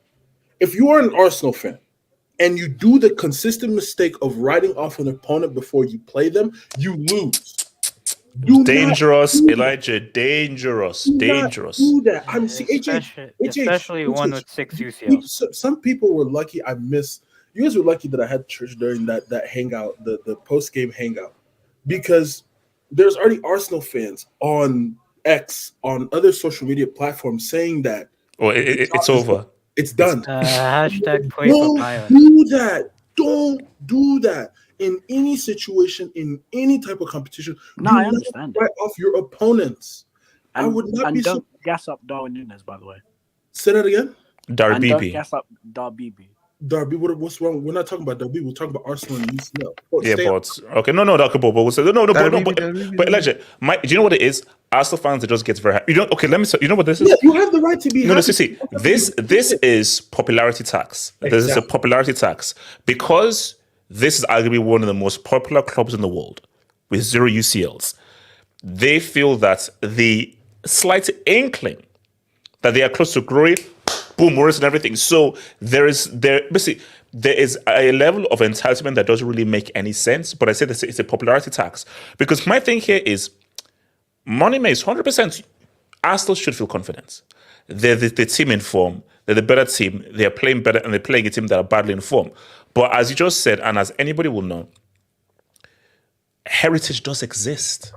If you are an Arsenal fan, and you do the consistent mistake of writing off an opponent before you play them, you lose. Dangerous, Elijah. Dangerous. Do that. I'm especially one with 6 UCLs. Some people were lucky. You guys were lucky that I had church during that hangout, the post game hangout, because there's already Arsenal fans on X, on other social media platforms saying that it's over. It's done. Hashtag pray Don't for Bayern. do that. Don't do that in any situation, in any type of competition. No, I understand. Write off your opponents. And, I would not be. Don't gas up Darwin Núñez, by the way. Say that again. Darbibi. Don't gas up Darbibi. Darby, what's wrong? We're not talking about Darby. We're talking about Arsenal and UCL. Okay, no, but we'll say but Elijah, do you know what it is? Arsenal fans, it just gets very happy. Okay, let me say, you know what this is? Yeah, you have the right to be happy. No, see, this is popularity tax. Exactly. This is a popularity tax because this is arguably one of the most popular clubs in the world with 0 UCLs. They feel that the slight inkling that they are close to glory, boom, worse and everything. So there is a level of entitlement that doesn't really make any sense. But I say this, it's a popularity tax. Because my thing here is, money makes 100%. Arsenal should feel confident. They're the team in form. They're the better team. They're playing better and they're playing a team that are badly in form. But as you just said, and as anybody will know, heritage does exist.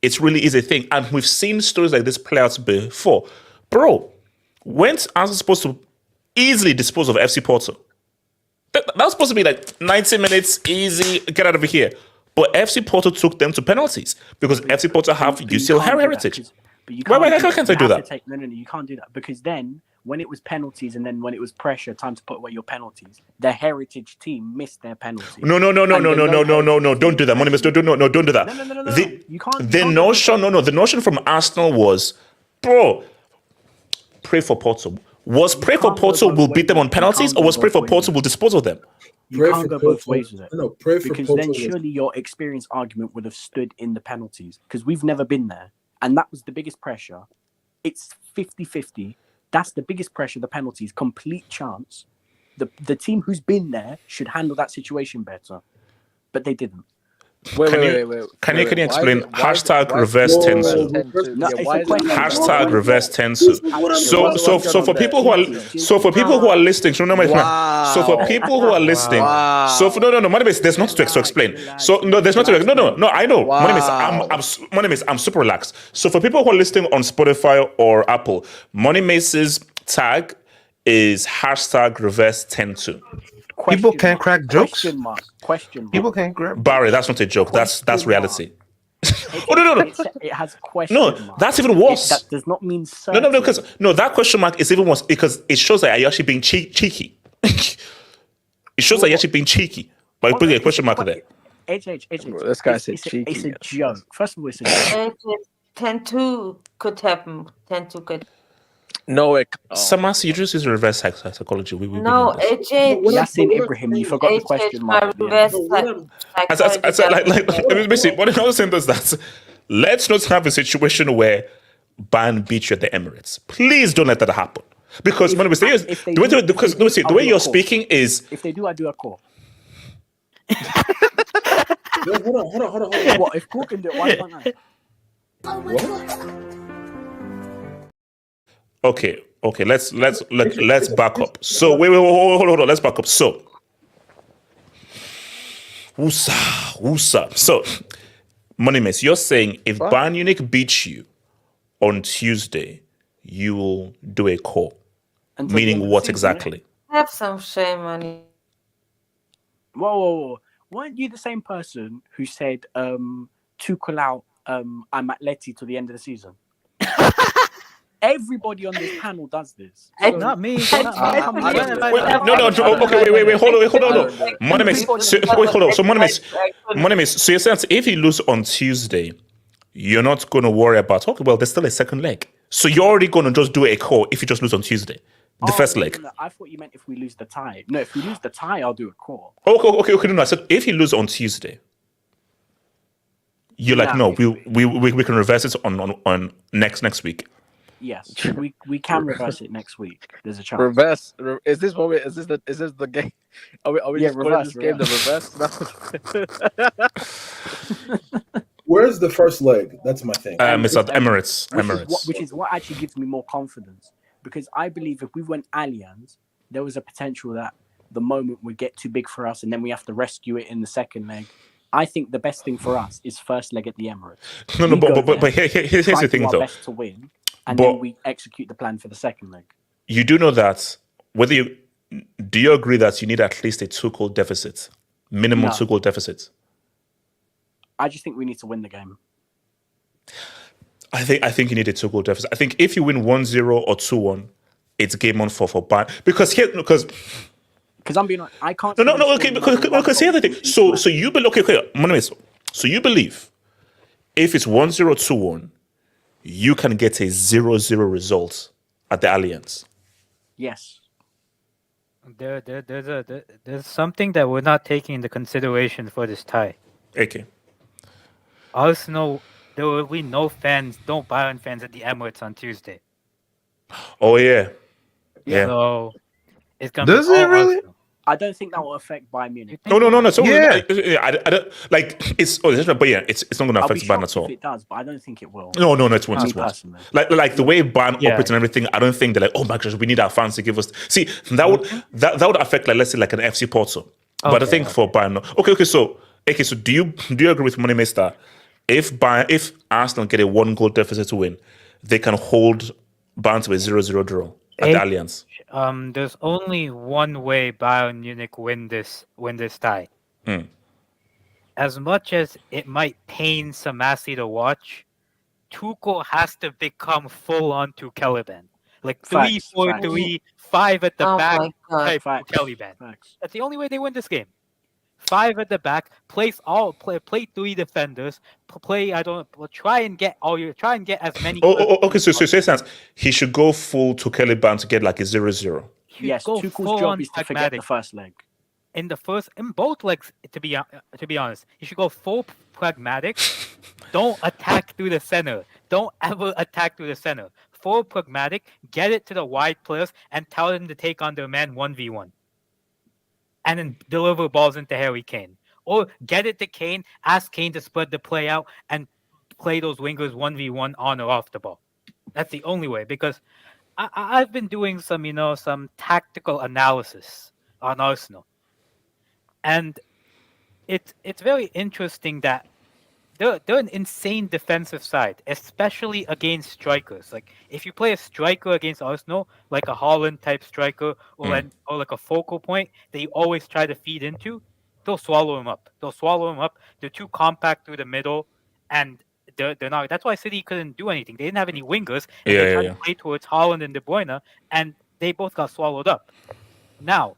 It really is a thing. And we've seen stories like this play out before. Bro, weren't Arsenal supposed to easily dispose of FC Porto? That was supposed to be like 90 minutes, easy, get out of here. But FC Porto took them to penalties because FC Porto have UCL heritage. Why can't I do that? No, you can't do that because then when it was penalties and then when it was pressure, time to put away your penalties, the heritage team missed their penalties. No, don't do that. Money, don't do that. No. You can't. The notion from Arsenal was, bro, pray for Porto. Was pray for Porto will beat them on penalties, or was pray for Porto will dispose of them? You can't go both ways with it. No, pray for because Porto. Then surely your experience argument would have stood in the penalties because we've never been there. And that was the biggest pressure. It's 50-50. That's the biggest pressure, the penalties, complete chance. The team who's been there should handle that situation better. But they didn't. Can you explain hashtag reverse tensu? Hashtag reverse tensu. So for people who are listening, there's not to explain. So no, there's not to no. I know. Money Mace, I'm super relaxed. So for people who are listening on Spotify or Apple, Money Mace's tag is hashtag reverse tensu. People can't crack jokes. Question mark. People can't crack. Barry, that's not a joke. That's reality. No. It has question mark. That's even worse. That does not mean certain. No, because that question mark is even worse because it shows that you're actually being cheeky. It shows that you're actually being cheeky by putting a question mark there. This guy said cheeky. It's a joke. First of all, it's a joke. 10-2 could happen. 10-2 could. No, Samas, you just use reverse psychology. No, AJ. Yasin Ibrahim, you forgot the question mark. Basically, what I was saying is that let's not have a situation where Bayern beat you at the Emirates. Please don't let that happen. Because the way you're speaking is. If they do, I do a call. Hold on. What if Cook can do it? Why can't I? What? Okay. Let's back up. So wait, hold on. Let's back up. So, woosah. So, Money Mess, you're saying if Bayern Munich beats you on Tuesday, you will do a call. Meaning what exactly? Have some shame on you. Whoa. Weren't you the same person who said Tuchel out, I'm at Letty to the end of the season? Everybody on this panel does this. Not me. Okay, wait, hold on. Money Mess, hold on. So Money Mess, so you're saying if you lose on Tuesday, you're not going to worry about, there's still a second leg. So you're already going to just do a call if you just lose on Tuesday. The first leg. No, I thought you meant if we lose the tie. No, if we lose the tie, I'll do a call. Okay. No, I said if you lose on Tuesday, you're we can reverse it on next week. Yes, we can reverse it next week. There's a chance. Reverse. Is this what we? Is this the game? Are we Yeah, just calling reverse, this game the reverse? Where's the first leg? That's my thing. It's at Emirates. Which is what actually gives me more confidence, because I believe if we went Allianz, there was a potential that the moment would get too big for us, and then we have to rescue it in the second leg. I think the best thing for us is first leg at the Emirates. No, but here's the thing, though. Best to win, and But- then we execute the plan for the second leg. You do know that do you agree that you need at least a 2-goal deficit, minimum No. 2-goal deficit? I just think we need to win the game. I think you need a 2-goal deficit. I think if you win 1-0 or 2-1, it's game on for Bayern. Because I'm being honest, I can't. No. Okay, because here's the thing. So you believe? Okay. So you believe if it's 1-0, 2-1, you can get a 0-0 result at the Allianz. Yes. There's something that we're not taking into consideration for this tie. Okay. Arsenal, there will be no Bayern fans at the Emirates on Tuesday. Oh yeah. So it's gonna Does be it all really? Arsenal. I don't think that will affect Bayern Munich. No. So Yeah. I don't like it's. Oh, but yeah, it's not going to I'll be affect Bayern shocked at all. if it does, but I don't think it will. No, it won't. Me It won't. personally. Like the way Bayern Yeah. operates and everything, I don't think they're like, oh my gosh, we need our fans to give us. See, that would affect, like, let's say, like an FC Porto. But I think for Bayern, no. Okay. So do you agree with Money Meister? If Arsenal get a 1-goal deficit to win, they can hold Bayern to a 0-0 draw at the Allianz. There's only one way Bayern Munich win this tie. As much as it might pain Samasi to watch, Tuchel has to become full on to Caliban. Like 3-4-3, 5 at the back type Caliban. That's the only way they win this game. 5 at the back, play 3 defenders, try and get as many. Okay. So you're saying he should go full to Caliban to get like a 0-0. Yes, Tuchel's job is to forget the first leg. In both legs, to be honest, you should go full pragmatic. Don't attack through the center. Don't ever attack through the center. Full pragmatic. Get it to the wide players and tell them to take on their man 1v1. And then deliver balls into Harry Kane. Or get it to Kane, ask Kane to spread the play out and play those wingers 1v1 on or off the ball. That's the only way, because I've been doing some tactical analysis on Arsenal. And it's very interesting that they're an insane defensive side, especially against strikers. Like, if you play a striker against Arsenal, like a Haaland type striker, or like a focal point that you always try to feed into, they'll swallow him up. They're too compact through the middle, and they're not. That's why City couldn't do anything. They didn't have any wingers, and they tried to play towards Haaland and De Bruyne, and they both got swallowed up. Now,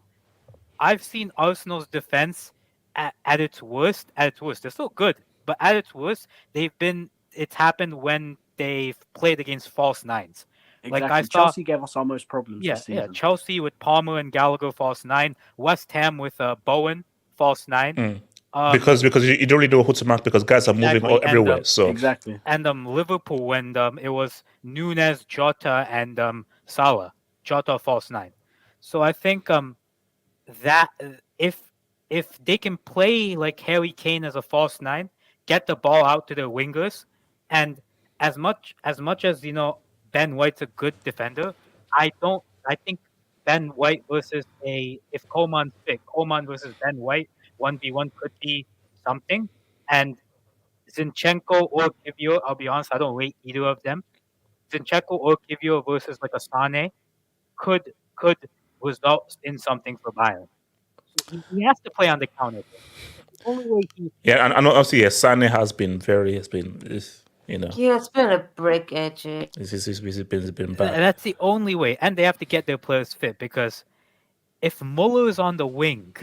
I've seen Arsenal's defense at its worst. They're still good. But at its worst, it's happened when they've played against false nines. Exactly. Like I saw, Chelsea gave us our most problems this season. Yeah, Chelsea with Palmer and Gallagher false 9, West Ham with Bowen false 9. Because you don't really know who to mark because guys are moving everywhere. Exactly. And Liverpool when it was Nunes, Jota, and Salah. Jota false 9. So I think that if they can play like Harry Kane as a false 9, get the ball out to their wingers, and as much as Ben White's a good defender, I think Ben White versus if Coman's fit, Coman versus Ben White 1v1 could be something, and Zinchenko or Kivior, I'll be honest, I don't rate either of them. Zinchenko or Kivior versus like a Sane could result in something for Bayern. So he has to play on the counter. Only way and obviously, Sane has been He has been a brick, AJ. It's been bad. And that's the only way. And they have to get their players fit, because if Muller is on the wing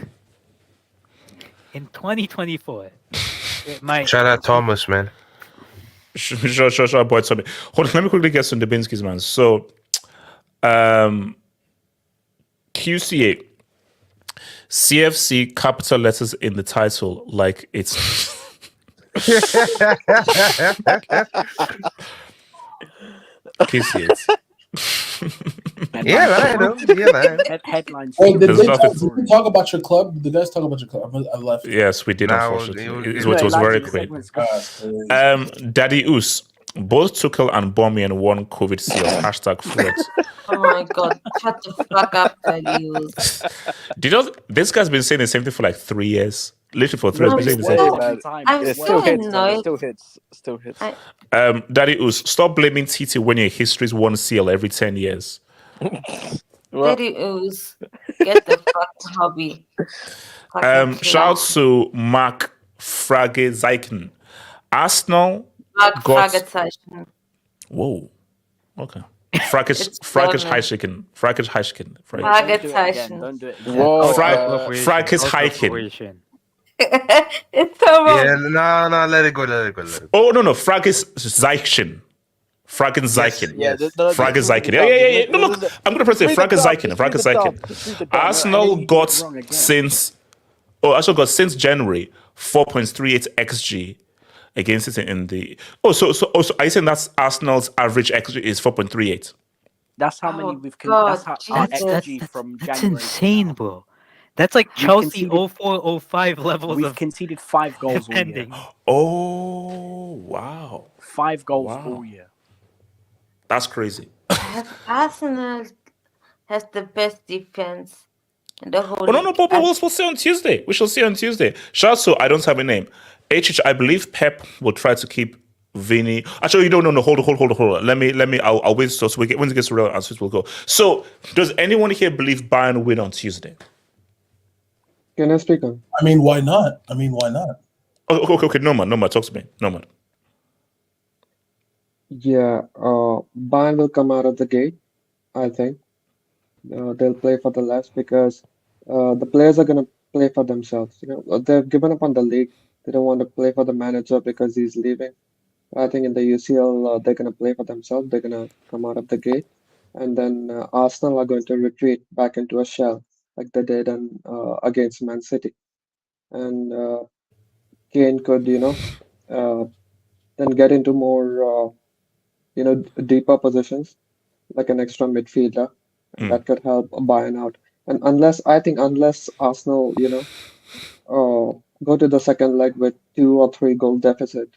in 2024, it might. Shout out Thomas, man. Sure, boy, Tommy. Hold on, let me quickly get some Dubinsky's, man. So, QCA. CFC capital letters in the title, like it's Kiss Yeah, I know. Yeah, Headlines. Wait, did There's they nothing- did we talk about your club? Did you guys talk about your club? I left. Yes, we did, Nah, unfortunately. it It was- was No, very Elijah, quick. segment's gone. Daddy Oos. Both Tuchel and Bomian won COVID seals. Hashtag Fred. Oh my god, shut the fuck up, Darius. Do you know this guy's been saying the same thing for like 3 years? Literally for 3 years. I'm Been saying the same so, thing. I'm It so still hits, man. It annoyed. still hits. Still hits. Daddy Oos, stop blaming Titi when your history's one seal every 10 years. Darius, get the fuck hobby. Fucking Shout out to Mark Fragezeichen. Arsenal got. Fragezeichen. Whoa. Okay. Frackish Heichiken. Frackish Heichiken. Fragezeichen. Don't do it. Whoa, Frackish Heichen. It's so wrong. Yeah, no, let it go. Oh, no, Frackish Zeichen. Fragezeichen. Yeah, Fragezeichen. Yeah. No, look, I'm going to press it. Fragezeichen. Arsenal got since January 4.38 XG against it in the. So I think that's Arsenal's average XG is 4.38. That's how many we've. God, That's our Jesus. XG from That's January. insane, bro. That's like We've Chelsea conceded- 04-05 levels We've of conceded 5 goals all year. defending. Oh, wow. 5 goals Wow. all year. That's crazy. Arsenal has the best defense in the whole Oh, no, league. but we'll see on Tuesday. We shall see on Tuesday. Shout out to I don't have a name. I believe Pep will try to keep Vinny. Actually, you don't know. No, hold on. Let me. I'll wait so we get when it gets to real answers, we'll go. So, does anyone here believe Bayern win on Tuesday? Can I speak on? I mean, why not? Oh, okay. No man. Talk to me. No man. Yeah, Bayern will come out of the gate, I think. They'll play for the less because the players are going to play for themselves. They've given up on the league. They don't want to play for the manager because he's leaving. I think in the UCL, they're going to play for themselves. They're going to come out of the gate. And then Arsenal are going to retreat back into a shell like they did against Man City. And Kane could, then get into more, deeper positions like an extra midfielder. And that could help Bayern out. And unless Arsenal, go to the second leg with 2 or 3 goal deficit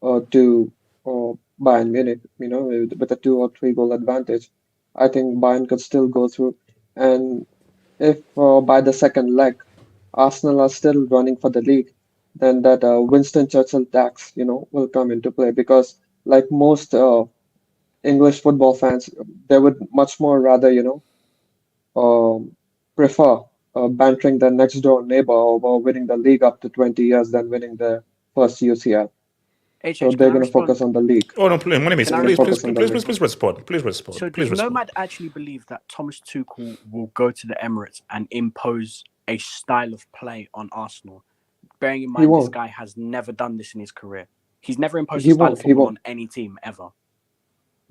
to Bayern Munich, with a 2 or 3 goal advantage, I think Bayern could still go through. And if by the second leg, Arsenal are still running for the league, then that Winston Churchill tax, will come into play because like most English football fans, they would much more rather, prefer bantering their next door neighbor over winning the league up to 20 years than winning the first UCL. So they're going to focus on the league. Oh no, please respond. Please respond. So Please does respond. Nomad actually believe that Thomas Tuchel will go to the Emirates and impose a style of play on Arsenal? Bearing in mind, this won't. guy has never done this in his career. He's never imposed He a style won't, of he football won't. on any team ever.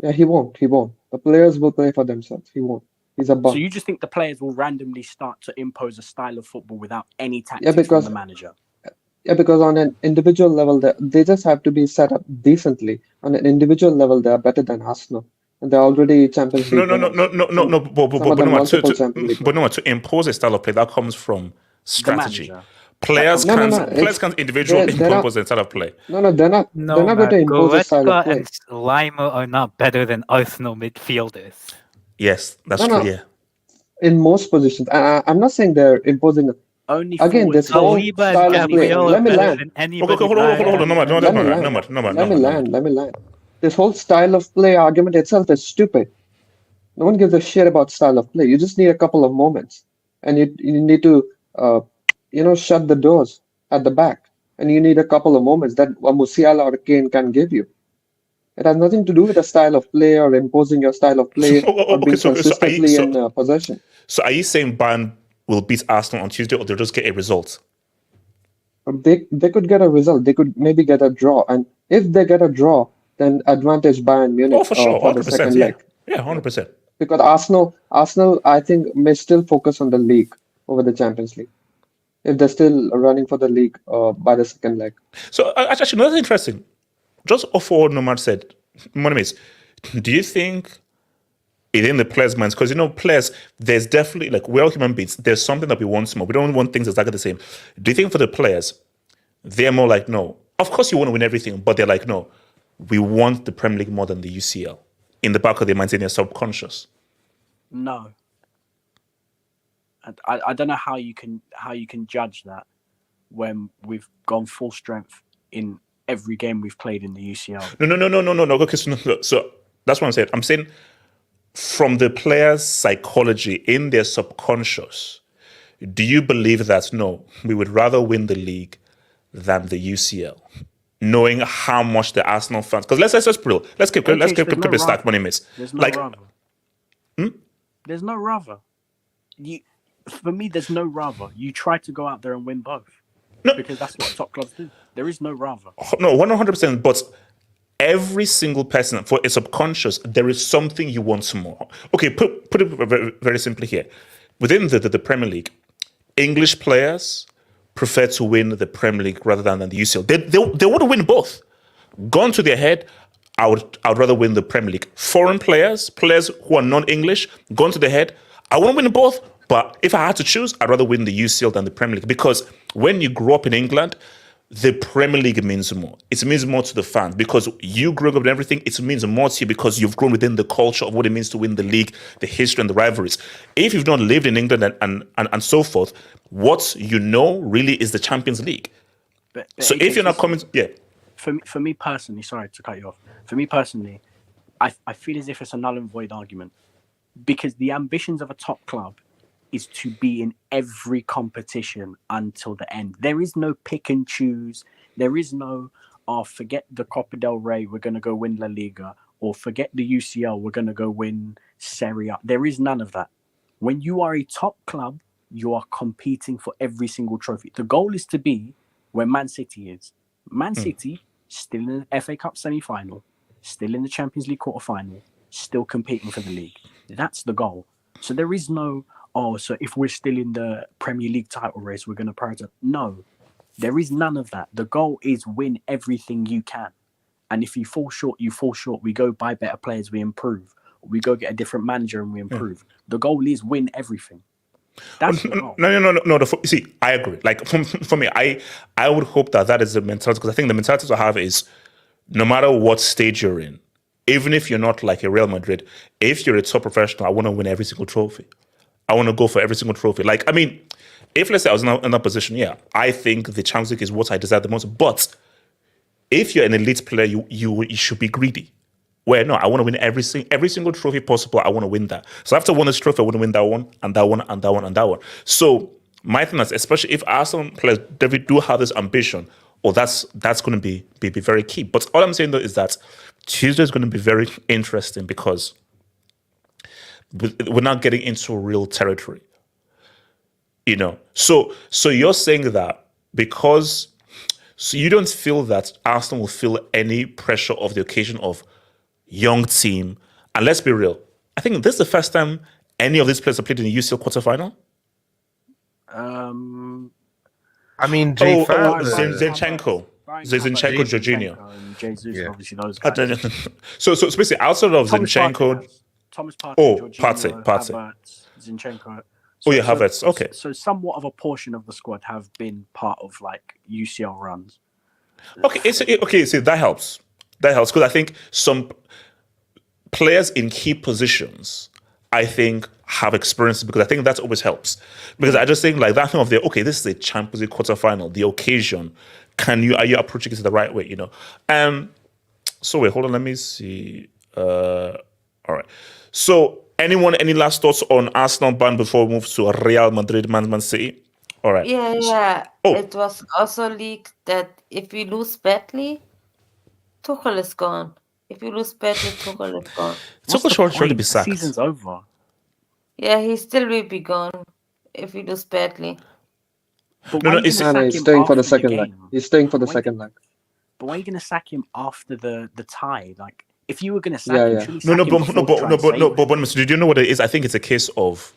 Yeah, he won't. The players will play for themselves. He won't. He's a bum. So you just think the players will randomly start to impose a style of football without any Yeah, tactics because from the manager? Yeah, because on an individual level, they just have to be set up decently. On an individual level, they are better than Arsenal, and they're already Champions League. No. Winners. To impose a style of play that comes from strategy. manager. Players No, players can't individually they're not- impose a style of play. No, they're not. No, they're not going to impose a style of Goretzka play. and Lima are not better than Arsenal midfielders. Yes, that's No, true. no. Yeah. In most positions, I'm not saying they're imposing. Only Again, forwards this and whole Saliba and style of play. Gabriel Let are me better land. than anybody. Okay, hold on. Let me land. This whole style of play argument itself is stupid. No one gives a shit about style of play. You just need a couple of moments, and you need to, shut the doors at the back, and you need a couple of moments that a Musiala or a Kane can give you. It has nothing to do with a style of play or imposing your style of play or being consistently in possession. So are you saying Bayern will beat Arsenal on Tuesday, or they'll just get a result? They could get a result. They could maybe get a draw, and if they get a draw, then advantage Bayern Munich Oh, for sure, for the 100%. second Yeah, leg. yeah, 100%. Because Arsenal, I think, may still focus on the league over the Champions League if they're still running for the league by the second leg. So actually, another interesting. Just off what Nomad said, Monimis, do you think within the players' minds, because players, there's definitely, like, we're all human beings, there's something that we want more. We don't want things exactly the same. Do you think for the players, they're more like, no, of course you want to win everything, but they're like, no, we want the Premier League more than the UCL in the back of their minds, in their subconscious? No. I don't know how you can judge that when we've gone full strength in every game we've played in the UCL. No. Okay, so that's what I'm saying. I'm saying from the players' psychology, in their subconscious, do you believe that, no, we would rather win the league than the UCL? Knowing how much the Arsenal fans, because let's keep it stacked, money mates. There's no rather. There's no rather. For me, there's no rather. You try to go out there and win both, because that's what top clubs do. There is no rather. No, 100%. But every single person, for a subconscious, there is something you want more. Okay, put it very, very simply here. Within the Premier League, English players prefer to win the Premier League rather than the UCL. They want to win both. Gone to their head, I would rather win the Premier League. Foreign players who are non-English, gone to their head, I want to win both, but if I had to choose, I'd rather win the UCL than the Premier League. Because when you grow up in England, the Premier League means more. It means more to the fans because you grew up and everything. It means more to you because you've grown within the culture of what it means to win the league, the history and the rivalries. If you've not lived in England and so forth, what you know really is the Champions League. But so if you're not coming, For me personally, sorry to cut you off. For me personally, I feel as if it's a null and void argument, because the ambitions of a top club is to be in every competition until the end. There is no pick and choose. There is no, forget the Copa del Rey, we're going to go win La Liga, or forget the UCL, we're going to go win Serie. There is none of that. When you are a top club, you are competing for every single trophy. The goal is to be where Man City is. Man City, still in the FA Cup semi-final, still in the Champions League quarter-final, still competing for the league. That's the goal. So there is no, so if we're still in the Premier League title race, we're going to prioritize. No, there is none of that. The goal is win everything you can. And if you fall short, you fall short. We go buy better players, we improve. We go get a different manager and we improve. The goal is win everything. That's the goal. No. See, I agree. Like for me, I would hope that is the mentality, because I think the mentality to have is no matter what stage you're in, even if you're not like a Real Madrid, if you're a top professional, I want to win every single trophy. I want to go for every single trophy. Like, I mean, if let's say I was in that position, I think the Champions League is what I desire the most. But if you're an elite player, you should be greedy. Where no, I want to win every single trophy possible. I want to win that. So after I win this trophy, I want to win that one and that one and that one and that one. So my thing is, especially if Arsenal players do have this ambition, that's going to be very key. But all I'm saying though is that Tuesday is going to be very interesting because we're not getting into real territory. So you're saying that because you don't feel that Arsenal will feel any pressure of the occasion of young team. And let's be real, I think this is the first time any of these players have played in the UCL quarterfinal. I mean, Zinchenko, Jorginho. And Jesus, obviously those guys. So basically, outside of Zinchenko, Thomas Partey, Partey. Havertz, Zinchenko. Havertz. Okay. So somewhat of a portion of the squad have been part of like UCL runs. Okay. So that helps. That helps because I think some players in key positions, I think, have experience, because I think that always helps. Because I just think like that thing of this is a Champions League quarterfinal, the occasion. Are you approaching it the right way? So wait, hold on, let me see. All right. So any last thoughts on Arsenal ban before we move to Real Madrid, Man City? All right. Yeah. It was also leaked that if we lose badly, Tuchel is gone. If you lose badly, Tuchel is gone. Tuchel should surely be sacked. The season's over. Yeah, he still will be gone if we lose badly. He's staying for the second leg. He's staying for the second leg. But why are you going to sack him after the tie? Like, if you were going to sack him, but do you know what it is? I think it's a case of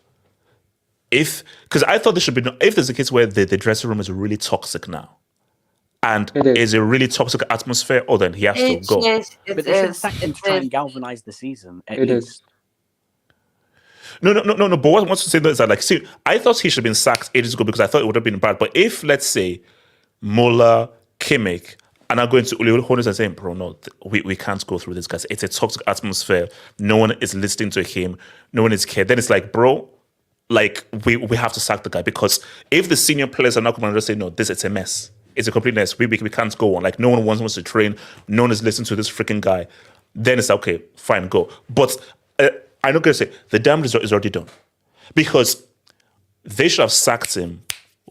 because I thought this should be if there's a case where the dressing room is really toxic now, and It is. is a really toxic atmosphere, then he has to go. Yes, But it they should have is. sacked him It to try is. and galvanize the season. At It is. least. No. But what I want to say is that, like, see, I thought he should have been sacked ages ago because I thought it would have been bad. But if, let's say, Muller, Kimmich, and I'm going to Uli Hoeneß and saying, bro, no, we can't go through this, guys. It's a toxic atmosphere. No one is listening to him. No one is cared. Then it's like, bro, like, we have to sack the guy, because if the senior players are not coming and just say, no, it's a mess. It's a complete mess. We can't go on. Like, no one wants to train. No one is listening to this freaking guy. Then it's okay, fine, go. But I'm not going to say the damage is already done, because they should have sacked him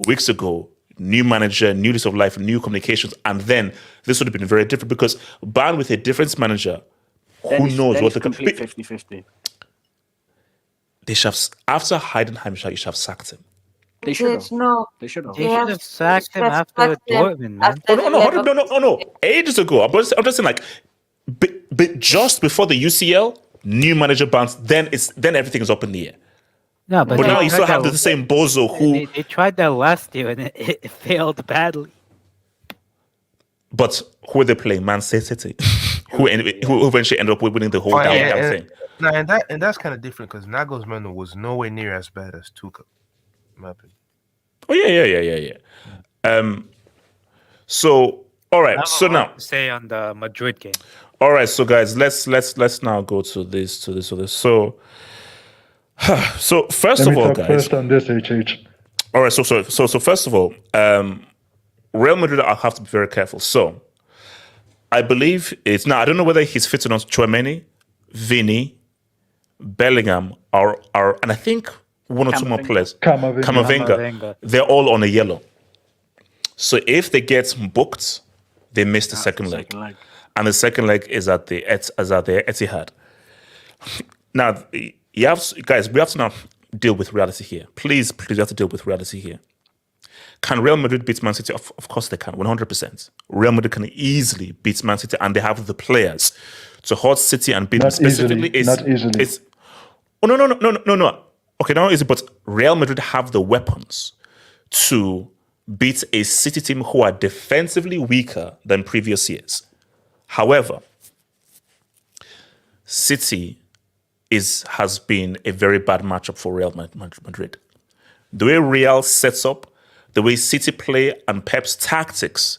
weeks ago. New manager, new lease of life, new communications, and then this would have been very different, because Bayern with a different manager, who knows what the complete 50-50. They should have, after Heidenheim, you should have sacked him. They should have. No. They should have. They should have sacked him after Dortmund, man. No. Ages ago. I'm just saying, like, but just before the UCL, new manager bounce, then everything is up in the air. No, but now you still have the same bozo who. They tried that last year and it failed badly. But who are they playing? Man City, who eventually ended up winning the whole damn thing. No, and that's kind of different, because Nagelsmann was nowhere near as bad as Tuchel, in my opinion. Oh yeah. So all right. So now say on the Madrid game. All right. So guys, let's now go to this. So first of all, guys. First on this, HH. All right. So first of all, Real Madrid, I'll have to be very careful. So I believe it's now. I don't know whether he's fitting on Tchouaméni, Vini, Bellingham, and I think one or two more players. Camavinga. They're all on a yellow. So if they get booked, they miss the second leg. And the second leg is at the Etihad. Now, we have to now deal with reality here. Please, we have to deal with reality here. Can Real Madrid beat Man City? Of course they can, 100%. Real Madrid can easily beat Man City, and they have the players to hold City and beat them. Specifically, not easily. No. Okay, not easy, but Real Madrid have the weapons to beat a City team who are defensively weaker than previous years. However, City has been a very bad matchup for Real Madrid. The way Real sets up, the way City play, and Pep's tactics,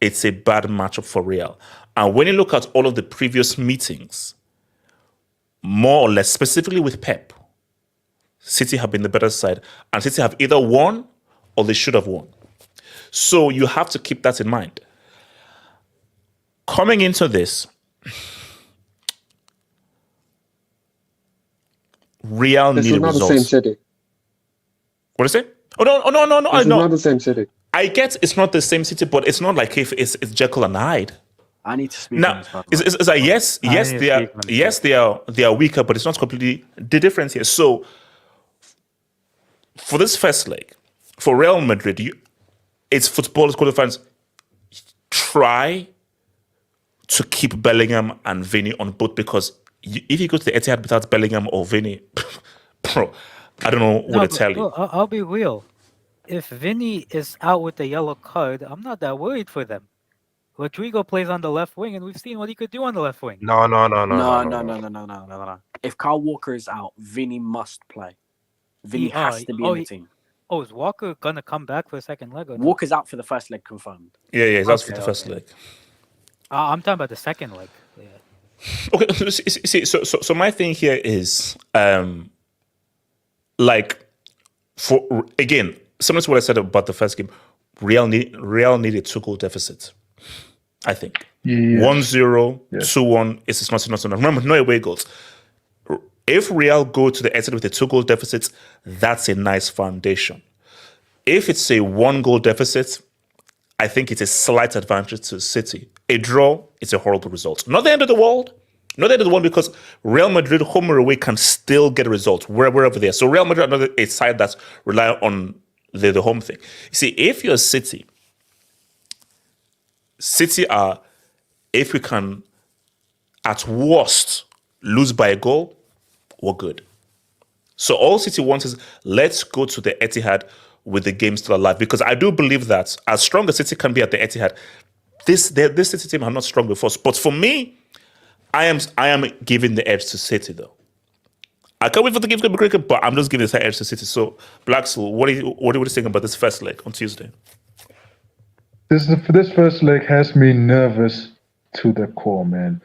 it's a bad matchup for Real. And when you look at all of the previous meetings, more or less, specifically with Pep, City have been the better side, and City have either won or they should have won. So you have to keep that in mind. Coming into this, Real This need is not results. the same city. What is it? Oh no! This is not the same city. I get it's not the same city, but it's not like if it's Jekyll and Hyde. I need to speak. Now, it's like yes, they are weaker, but it's not completely the difference here. So for this first leg, for Real Madrid, it's footballers, qualifiers. Try to keep Bellingham and Vini on board, because if you go to the Etihad without Bellingham or Vini, bro, I don't know what to tell you. I'll be real. If Vini is out with the yellow card, I'm not that worried for them. Rodrigo plays on the left wing, and we've seen what he could do on the left wing. No. No. If Kyle Walker is out, Vini must play. Vini has to be in the team. Oh, is Walker gonna come back for the second leg? Or no? Walker's out for the first leg, confirmed. Yeah, he's out for the first leg. I'm talking about the second leg. Yeah. Okay, see, so my thing here is, like, for again, similar to what I said about the first game, Real need a 2-goal deficit. I think 1-0, 2-1 is not enough. Remember, no away goals. If Real go to the exit with a 2-goal deficit, that's a nice foundation. If it's a 1-goal deficit, I think it's a slight advantage to City. A draw, it's a horrible result. Not the end of the world. Not the end of the world, because Real Madrid, home or away, can still get a result wherever they are. So Real Madrid are a side that's rely on the home thing. You see, if you're City are, if we can, at worst, lose by a goal, we're good. So all City wants is, let's go to the Etihad with the game still alive. Because I do believe that as strong as City can be at the Etihad, this City team are not strong before. But for me, I am giving the edge to City though. I can't wait for the game to be cricket, but I'm just giving this edge to City. So, Blacksoul, what are you thinking about this first leg on Tuesday? This first leg has me nervous to the core, man.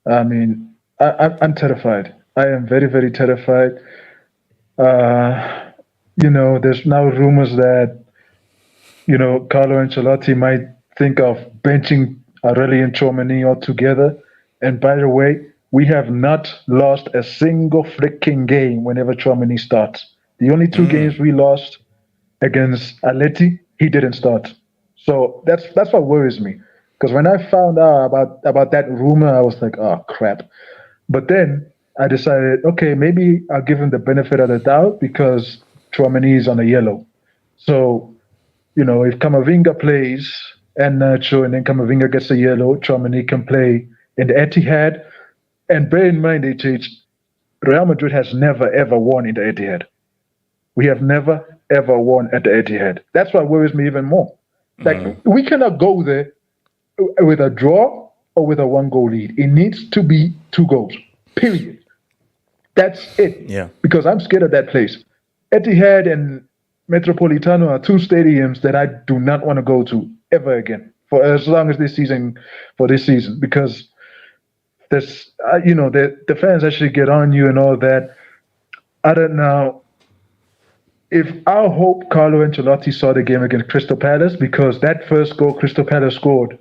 I mean, I'm terrified. I am very, very terrified. There's now rumors that, Carlo Ancelotti might think of benching Aurelien Tchouameni altogether. And by the way, we have not lost a single freaking game whenever Tchouameni starts. The only two games we lost against Atleti, he didn't start. So that's what worries me. Because when I found out about that rumor, I was like, oh, crap. But then I decided, okay, maybe I'll give him the benefit of the doubt because Tchouameni is on a yellow. So, if Camavinga plays and Nacho and then Camavinga gets a yellow, Tchouameni can play in the Etihad. And bear in mind, Real Madrid has never, ever won in the Etihad. We have never, ever won at the Etihad. That's what worries me even more. Like, we cannot go there with a draw or with a 1-goal lead. It needs to be 2 goals, period. That's it. Yeah. Because I'm scared of that place. Etihad and Metropolitano are 2 stadiums that I do not want to go to ever again for as long as this season, because there's, the fans actually get on you and all that. I don't know. I hope Carlo Ancelotti saw the game against Crystal Palace, because that first goal Crystal Palace scored,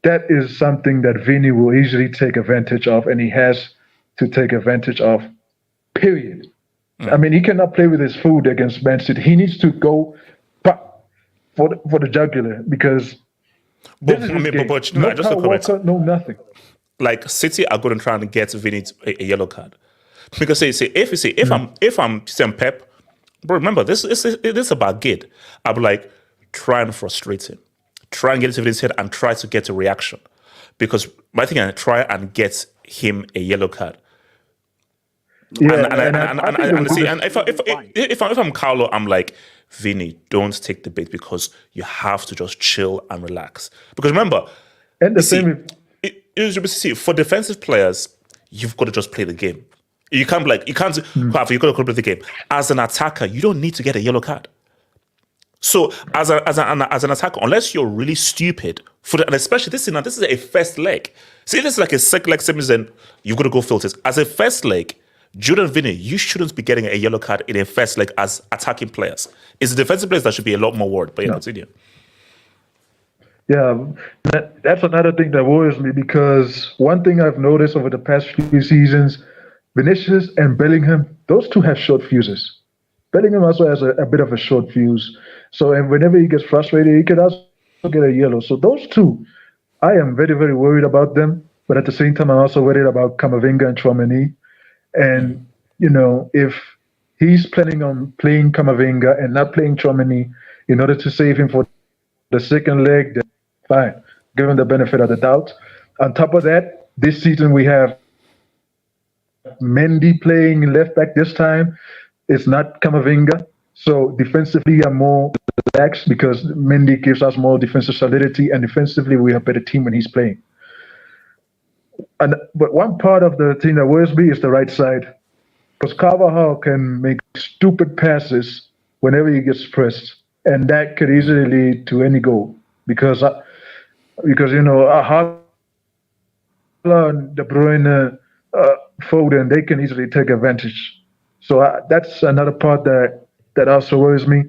that is something that Vini will easily take advantage of, and he has to take advantage of, period. I mean, he cannot play with his food against Man City. He needs to go for the jugular, because But just a comment. No, nothing. Like, City are going to try and get Vini a yellow card, because if I'm saying Pep, bro, remember this is about Gid. I'm like, try and frustrate him, try and get into his head, and try to get a reaction, because my thing is try and get him a yellow card. Yeah, and if I'm Carlo, I'm like, Vini, don't take the bait, because you have to just chill and relax. Because remember, for defensive players, you've got to just play the game. You can't you've got to play the game. As an attacker, you don't need to get a yellow card. So as an attacker, unless you're really stupid, and especially this is a first leg. See, this is like a second leg season, you've got to go filters. As a first leg, Jude and Vinny, you shouldn't be getting a yellow card in a first leg as attacking players. It's the defensive players that should be a lot more worried. But continue. Yeah, that's another thing that worries me, because one thing I've noticed over the past few seasons, Vinicius and Bellingham, those two have short fuses. Bellingham also has a bit of a short fuse. So, and whenever he gets frustrated, he can also get a yellow. So those two, I am very, very worried about them. But at the same time, I'm also worried about Camavinga and Tchouameni. And, if he's planning on playing Camavinga and not playing Tchouameni in order to save him for the second leg, then fine. Give him the benefit of the doubt. On top of that, this season we have Mendy playing left back this time. It's not Camavinga. So defensively, I'm more relaxed because Mendy gives us more defensive solidity, and defensively, we have a better team when he's playing. But one part of the thing that worries me is the right side, because Carvajal can make stupid passes whenever he gets pressed, and that could easily lead to any goal. Because Haaland, De Bruyne, Foden, they can easily take advantage. So that's another part that also worries me.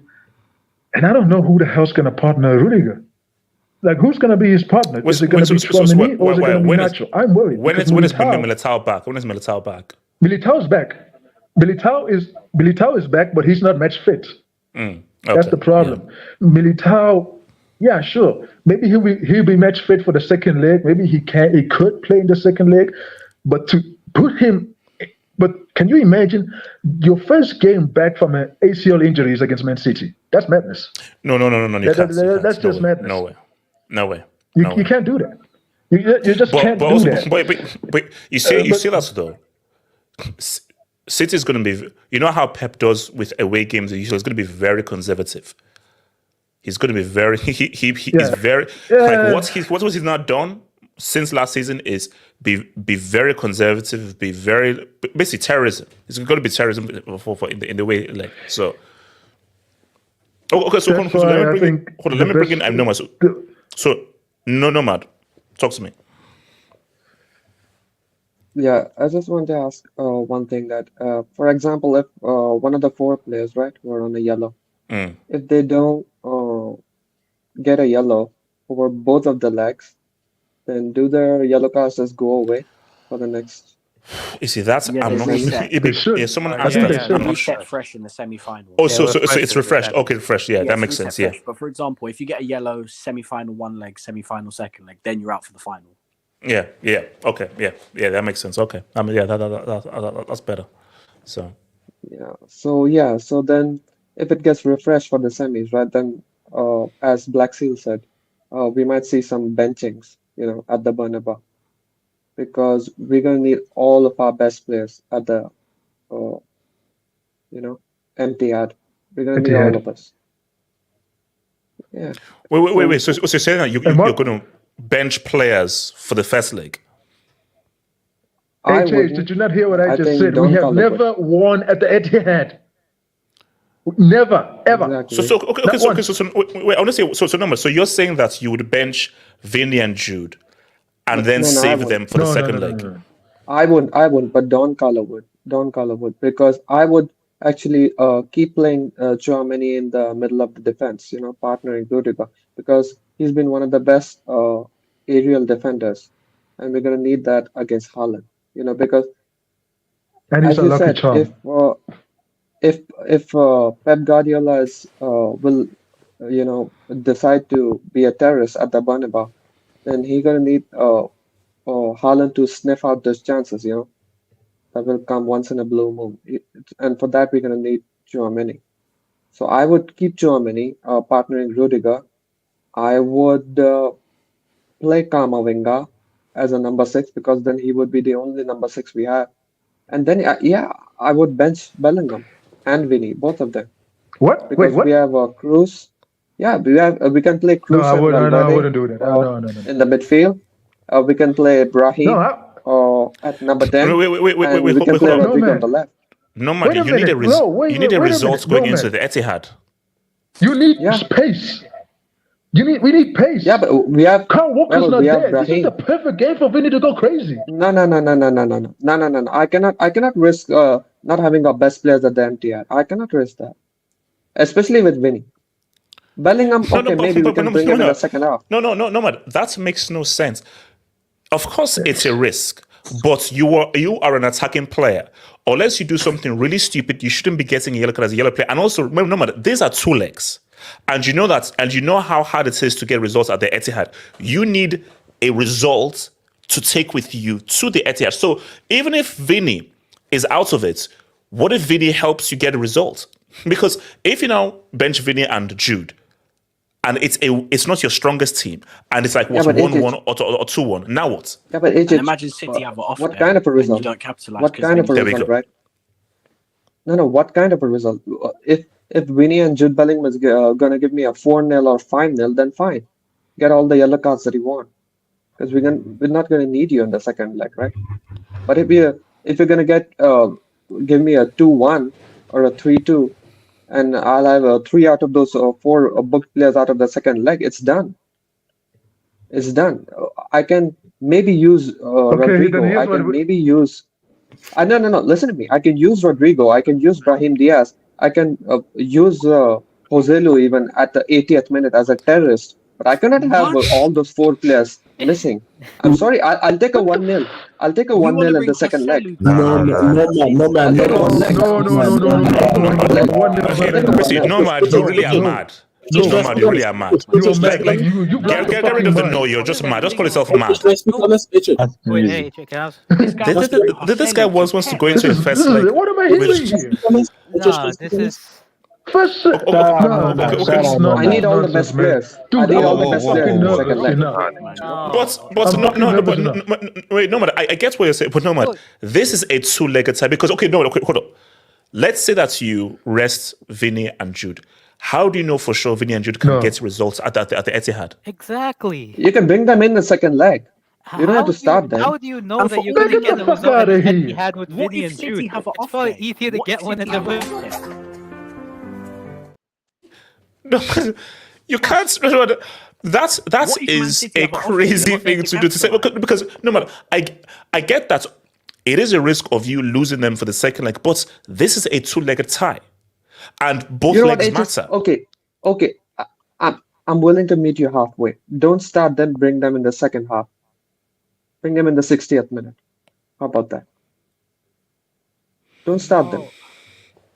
And I don't know who the hell's going to partner Rudiger. Like, who's going to be his partner? Is it going to be Tchouameni or is it going to be Nacho? I'm worried. When is Militao back? When is Militao back? Militao's back. Militao is back, but he's not match fit. Okay. That's the problem. Yeah. Militao, yeah, sure. Maybe he'll be match fit for the second leg. Maybe he could play in the second leg. But to put him, but can you imagine your first game back from an ACL injury is against Man City? That's madness. No. That's just madness. No way. You can't do that. You just can't do that. But you see that though. City is going to be, you know how Pep does with away games. He's going to be very conservative. He's going to be very. He's very like what was he not done since last season is be very conservative, be very basically terrorism. It's going to be terrorism for in the way like so. Oh, okay. So let me bring in Nomad. So Nomad, talk to me. Yeah, I just want to ask one thing that, for example, if one of the four players, right, who are on a yellow, if they don't get a yellow over both of the legs, then do their yellow cards just go away for the next? You see, that's I'm not. Someone asked They that. reset fresh in the semi-final. Oh, so it's refreshed. Okay, refreshed. Yeah, that makes sense. Yeah. But for example, if you get a yellow semi-final one leg, semi-final second leg, then you're out for the final. Yeah. Okay. Yeah, that makes sense. Okay. I mean, yeah, that's better. So. So then if it gets refreshed for the semis, right? Then, as Black Seal said, we might see some benchings, at the Bernabeu, because we're gonna need all of our best players at the, Etihad. We're gonna need all of us. Yeah. Wait. So you're saying that you're going to bench players for the first leg? HH, did you not hear what I just said? We have never won at the Etihad. Never, ever. Exactly. Wait, I want to say, so number. So you're saying that you would bench Vinny and Jude, and then save them for the second leg? No. I wouldn't, but Don Carlo would, because I would actually keep playing Tchouaméni in the middle of the defense, partnering Rudiger, because he's been one of the best aerial defenders, and we're gonna need that against Haaland, because as you said, if Pep Guardiola will decide to be a terrorist at the Bernabeu, then he's gonna need Haaland to sniff out those chances, that will come once in a blue moon, and for that we're gonna need Tchouaméni. So I would keep Tchouaméni partnering Rudiger. I would play Kamavinga as a number 6, because then he would be the only number 6 we have. And then, I would bench Bellingham and Vinny, both of them. What? Because we have Cruz. Yeah, we can play Cruz. No, I wouldn't do that. No. In the midfield, we can play Brahim at number 10. Wait, we can play Rodrigo on the left. No, man, you need a result going into the Etihad. You need pace. We need pace. Yeah, but we have Kyle Walker's not there. Brahim. This is the perfect game for Vinny to go crazy. No. I cannot risk not having our best players at the Etihad. I cannot risk that, especially with Vinny. Bellingham, maybe we can bring him in the second half. No, man, that makes no sense. Of course, it's a risk, but you are an attacking player. Unless you do something really stupid, you shouldn't be getting a yellow card as a yellow player. And also, remember, these are 2 legs. And you know that, and you know how hard it is to get results at the Etihad. You need a result to take with you to the Etihad. So even if Vinny is out of it, what if Vinny helps you get a result? Because if you now bench Vinny and Jude, and it's not your strongest team, and it's like 1-1 or 2-1. Now what? Yeah, but imagine City have an off. What kind of a result? You don't capitalize. What kind of a result, right? No. What kind of a result? If Vinny and Jude Bellingham is gonna give me a 4-0 or 5-0, then fine. Get all the yellow cards that you want, because we're not gonna need you in the second leg, right? But if you're gonna give me a 2-1 or a 3-2, and I'll have 3 out of those 4 booked players out of the second leg, it's done. It's done. I can maybe use Rodrigo. I can maybe use. No. Listen to me. I can use Rodrigo. I can use Brahim Diaz. I can use Joselu even at the 80th minute as a terrorist. But I cannot have all those 4 players missing. I'm sorry. I'll take a 1-0. I'll take a 1-0 in the second leg. No, man, you really are mad. No, man, you really are mad. Get rid of the no, you're just mad. Just call yourself mad. Wait, hey, can I ask? This guy wants to go into his first leg. What am I hearing here? No, this is. First, no, that's not I need all the best nonsense, man. players. Dude, I need all I'm the best fucking players in the second leg. enough. But I'm no, fucking no, no, nervous but enough. wait, no, man. I get what you're saying, but no, man. This is a two-legged tie because okay, hold on. Let's say that you rest Vinny and Jude. How do you know for sure Vinny and Jude can get results at the Etihad? Exactly. You can bring them in the second leg. You don't have to start them. How do you know that you're going to get a result outta at here. Etihad with What Vinny if and City Jude? have an It's off probably day? easier to What get if one at City the have an off day? No, you can't. That What if Man is City a have an off day? crazy They're not there thing to to do. To say capitalise. because no matter, I get that it is a risk of you losing them for the second leg, but this is a two-legged tie, and both You know what? legs It is matter. okay. I'm willing to meet you halfway. Don't start them. Bring them in the second half. Bring them in the 60th minute. How about that? Don't start them.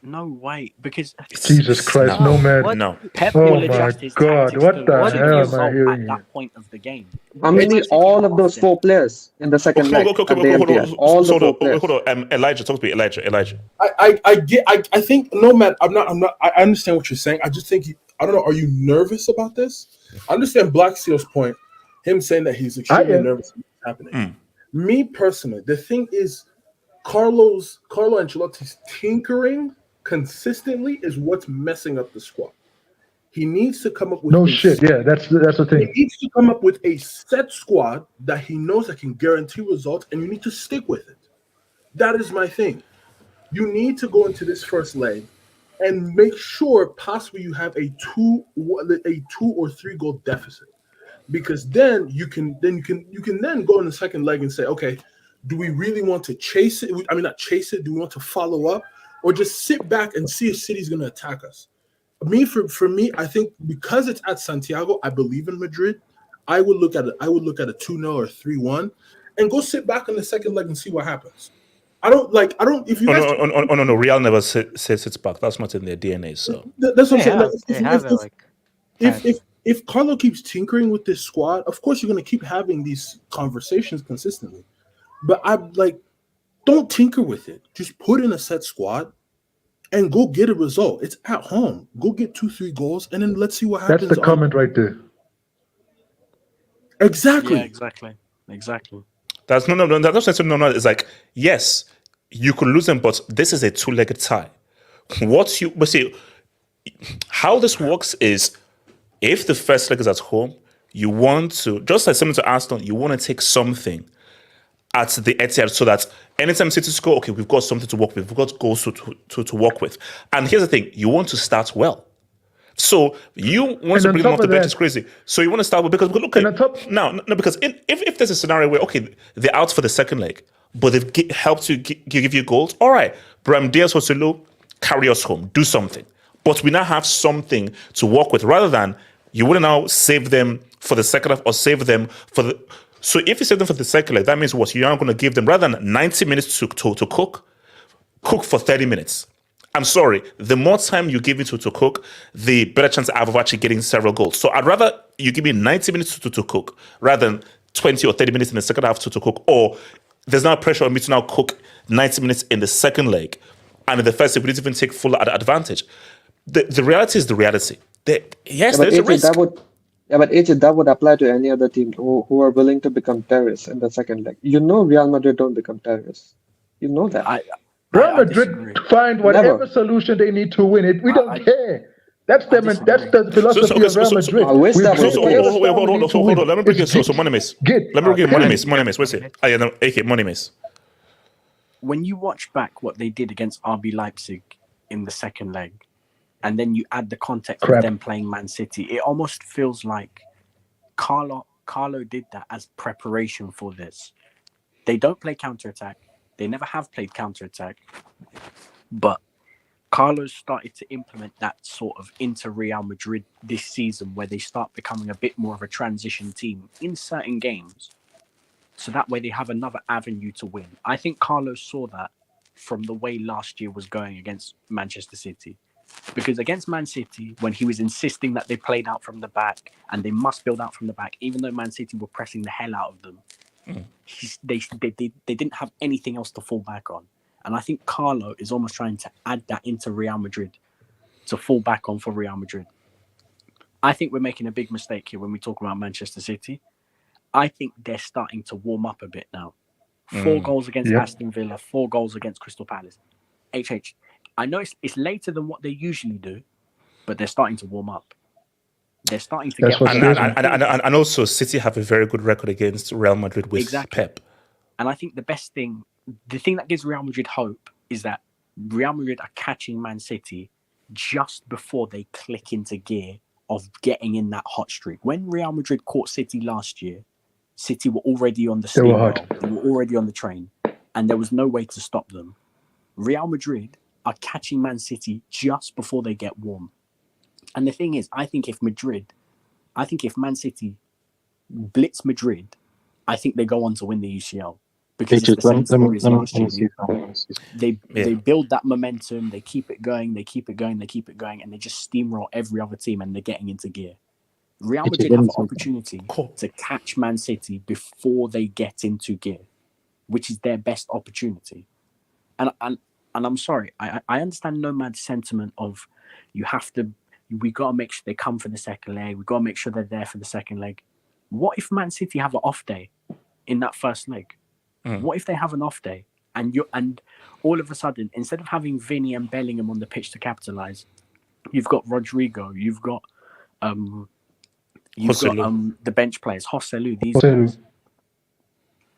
No way, because Jesus Christ, no, man. No. Pep Oh will my adjust his God, tactics what to the the hell am I result hearing at here? that point of the game. I'm gonna need all of those 4 players in the second Okay, leg okay, at the hold Etihad. on, All the 4 players. hold on. Elijah, talk to me, Elijah. I think no man. I understand what you're saying. I just think I don't know. Are you nervous about this? I understand Black Seal's point. Him saying that he's extremely am. nervous about what's happening. Me personally, the thing is, Carlo Ancelotti's tinkering consistently is what's messing up the squad. He needs to come up with No shit, yeah, that's the He thing. needs to come up with a set squad that he knows that can guarantee results, and you need to stick with it. That is my thing. You need to go into this first leg and make sure possibly you have a 2 or 3 goal deficit, because then you can then go in the second leg and say, okay, do we really want to chase it? I mean, not chase it. Do we want to follow up, or just sit back and see if City's going to attack us? For me, I think because it's at Santiago, I believe in Madrid. I would look at it. I would look at a 2-0 or 3-1, and go sit back in the second leg and see what happens. I don't. If you guys, No. Real never sits back. That's not in their DNA. So that's what I'm saying. Like, If Carlo keeps tinkering with this squad, of course you're going to keep having these conversations consistently. But don't tinker with it. Just put in a set squad and go get a result. It's at home. Go get 2-3 goals, and then let's see what happens. That's the comment right there. Exactly. Yeah, exactly. that's no. It's like, yes, you could lose them, but this is a two-legged tie. But see, how this works is, if the first leg is at home, you want to, just like similar to Arsenal, you want to take something at the Etihad so that anytime City score, okay, we've got something to work with. We've got goals to work with. And here's the thing, you want to start well. So you want to bring them off the bench is crazy. So you want to start with, because look at now, because if there's a scenario where, okay, they're out for the second leg, but they've helped you give you goals, all right, Bram Diaz or Sulu, carry us home, do something. But we now have something to work with, rather than you wouldn't now save them for the second half or save them for the. So if you save them for the second leg, that means what? You're now going to give them, rather than 90 minutes to cook for 30 minutes. I'm sorry, the more time you give it to cook, the better chance I have of actually getting several goals. So I'd rather you give me 90 minutes to cook rather than 20 or 30 minutes in the second half to cook. Or there's now pressure on me to now cook 90 minutes in the second leg, and in the first leg, we didn't even take full advantage. The reality is the reality. Yes, there's a risk. But AJ, that would apply to any other team who are willing to become terrorists in the second leg. You know Real Madrid don't become terrorists. You know that. Real Madrid find whatever solution they need to win it. We don't care. That's the philosophy of Real Madrid. Hold on. Let me bring it. So Monimis. Let me bring it. Monimis. What's it? AK Monimis. When you watch back what they did against RB Leipzig in the second leg, and then you add the context of them playing Man City, it almost feels like Carlo did that as preparation for this. They don't play counter-attack. They never have played counter-attack. But Carlos started to implement that sort of into Real Madrid this season, where they start becoming a bit more of a transition team in certain games. So that way they have another avenue to win. I think Carlos saw that from the way last year was going against Manchester City. Because against Man City, when he was insisting that they played out from the back and they must build out from the back, even though Man City were pressing the hell out of them, they didn't have anything else to fall back on. And I think Carlo is almost trying to add that into Real Madrid to fall back on for Real Madrid. I think we're making a big mistake here when we talk about Manchester City. I think they're starting to warm up a bit now. 4 goals against Aston Villa, 4 goals against Crystal Palace. HH, I know it's later than what they usually do, but they're starting to warm up. They're starting to get... And also, City have a very good record against Real Madrid with Pep. And I think the thing that gives Real Madrid hope is that Real Madrid are catching Man City just before they click into gear of getting in that hot streak. When Real Madrid caught City last year, City were already on the steamroll. They were already on the train, and there was no way to stop them. Real Madrid are catching Man City just before they get warm. And the thing is, I think if Man City blitz Madrid, I think they go on to win the UCL. Because it's the same story as last year. They build that momentum, they keep it going, and they just steamroll every other team, and they're getting into gear. Real Madrid have an opportunity to catch Man City before they get into gear, which is their best opportunity. And I'm sorry, I understand Nomad's sentiment of we got to make sure they come for the second leg, we got to make sure they're there for the second leg. What if Man City have an off day in that first leg? What if they have an off day and all of a sudden, instead of having Vinny and Bellingham on the pitch to capitalize, you've got Rodrigo, you've got the bench players, Joselu, these guys,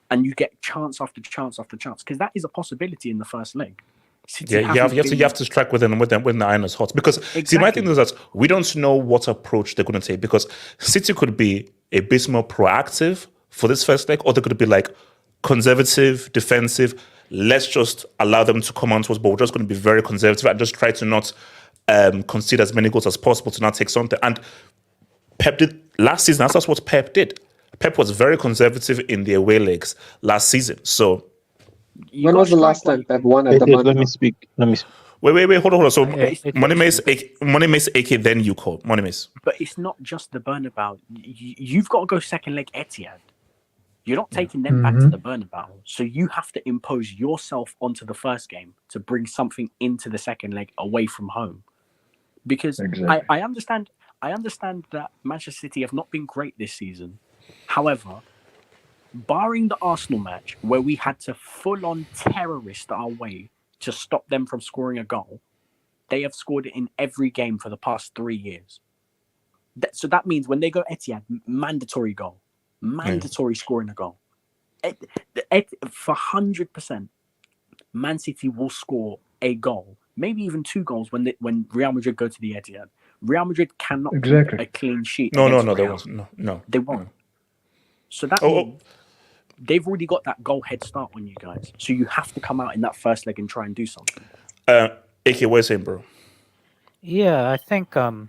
and you get chance after chance after chance, because that is a possibility in the first leg. City you have to strike with them when the iron is hot, because see, my thing is that we don't know what approach they're going to take, because City could be a bit more proactive for this first leg, or they could be like conservative, defensive. Let's just allow them to come onto us, but we're just going to be very conservative and just try to not concede as many goals as possible to not take something. And Pep did last season. That's what Pep did. Pep was very conservative in the away legs last season. So when was the last time Pep won at the Bundesliga? Let me speak. Wait, hold on. So Moneymace, AK, then you call Moneymace. But it's not just the Bernabeu. You've got to go second leg Etihad. You're not taking them back to the Bernabeu. So you have to impose yourself onto the first game to bring something into the second leg away from home. Because I understand that Manchester City have not been great this season. However, barring the Arsenal match where we had to full-on terrorist our way to stop them from scoring a goal, they have scored it in every game for the past 3 years. So that means when they go Etihad, mandatory goal. Mandatory scoring a goal. For 100%, Man City will score a goal, maybe even 2 goals when Real Madrid go to the Etihad. Real Madrid cannot keep a clean sheet. No, they won't. No, they won't. So that means they've already got that goal head start on you guys. So you have to come out in that first leg and try and do something. AK, what are you saying, bro? Yeah, I think when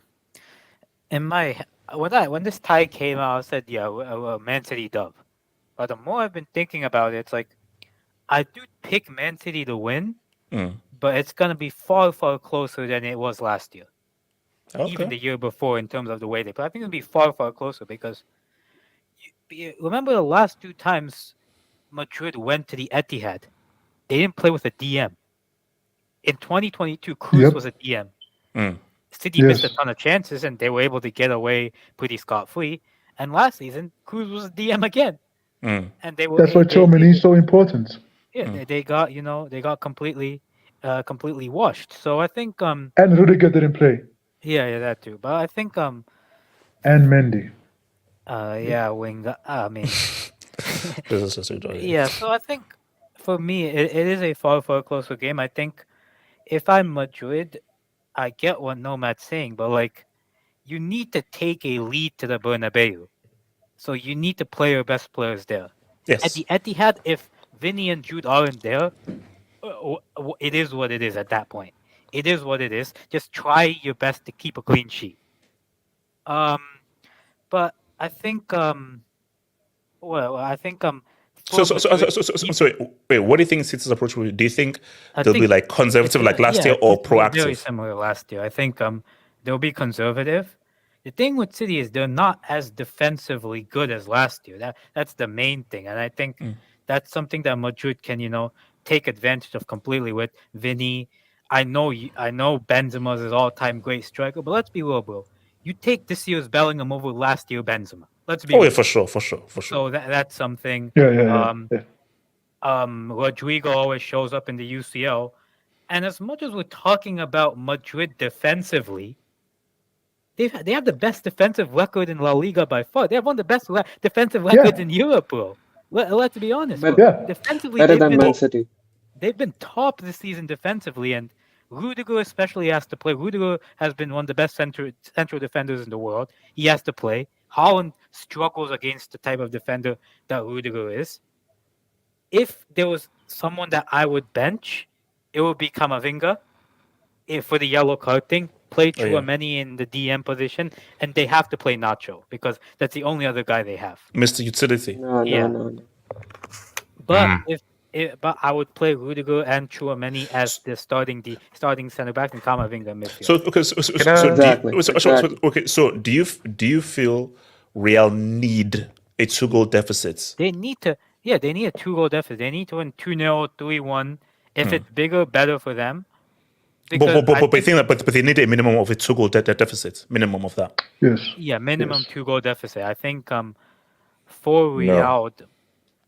this tie came out, I said, Man City dub. But the more I've been thinking about it, it's like I do pick Man City to win, but it's gonna be far, far closer than it was last year. Even the year before, in terms of the way they play. I think it'll be far, far closer, because remember the last 2 times Madrid went to the Etihad, they didn't play with a DM. In 2022, Cruz was a DM. City missed a ton of chances, and they were able to get away pretty scot-free. And last season, Cruz was a DM again, and they were. That's why Tillman is so important. Yeah, they got completely washed. So I think and Rudiger didn't play. Yeah, that too. But I think and Mendy. Wing. I mean, yeah. So I think for me, it is a far, far closer game. I think if I'm Madrid, I get what Nomad's saying, but like, you need to take a lead to the Bernabeu, so you need to play your best players there. Yes. At the Etihad, if Vinny and Jude aren't there, it is what it is at that point. It is what it is. Just try your best to keep a clean sheet. But I think So wait, what do you think City's approach will be? Do you think they'll be like conservative like last year, or proactive? Very similar last year. I think they'll be conservative. The thing with City is they're not as defensively good as last year. That's the main thing, and I think that's something that Madrid can take advantage of completely with Vinny. I know Benzema's his all-time great striker, but let's be real, bro. You take this year's Bellingham over last year Benzema. Let's be Oh real. yeah, for sure. So that's something. Yeah. Rodrigo always shows up in the UCL, and as much as we're talking about Madrid defensively, they have the best defensive record in La Liga by far. They have one of the best defensive records in Europe, bro. Let's be honest, bro. Defensively, Better than Man City. they've been top this season defensively, and Rudiger especially has to play. Rudiger has been one of the best central defenders in the world. He has to play. Holland struggles against the type of defender that Rudiger is. If there was someone that I would bench, it would be Camavinga. If for the yellow card thing, play Oh, yeah. Chouameni in the DM position, and they have to play Nacho because that's the only other guy they have. Mr. Utility. No. But but I would play Rudiger and Chouameni as the starting center back and Camavinga midfield. So okay, so do you feel Real need a 2-goal deficit? They need to, they need a 2-goal deficit. They need to win 2-0, 3-1. If it's bigger, better for them. But they need a minimum of a 2-goal deficit. Minimum of that. Yes. Yeah, minimum 2-goal deficit. I think for Real,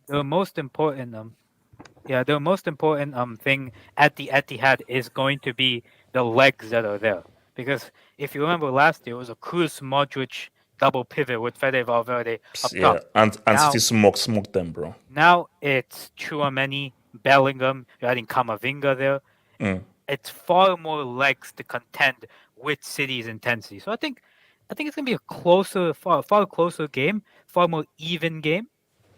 the most important thing at the Etihad is going to be the legs that are there. Because if you remember last year, it was a Cruz Modric double pivot with Fede Valverde up top. And City smoked them, bro. Now it's Chouameni, Bellingham, you're adding Camavinga there. It's far more legs to contend with City's intensity. So I think it's gonna be a far closer game, far more even game.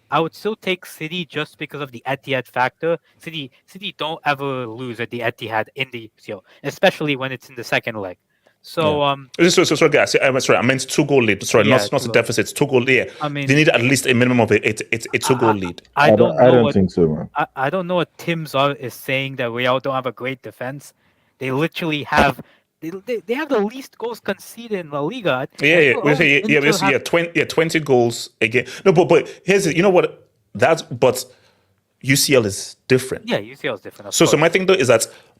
I would still take City just because of the Etihad factor. City don't ever lose at the Etihad in the UCL, especially when it's in the second leg. So sorry guys, I'm sorry, I meant 2-goal lead. Sorry, not a deficit. 2-goal lead. I mean, they need at least a minimum of a 2-goal lead. I don't think so, man. I don't know what Tim Czar is saying that Real don't have a great defense. They literally have they have the least goals conceded in La Liga. 20 goals again. No, but here's it. You know what? But UCL is different. Yeah, UCL is different. So my thing though is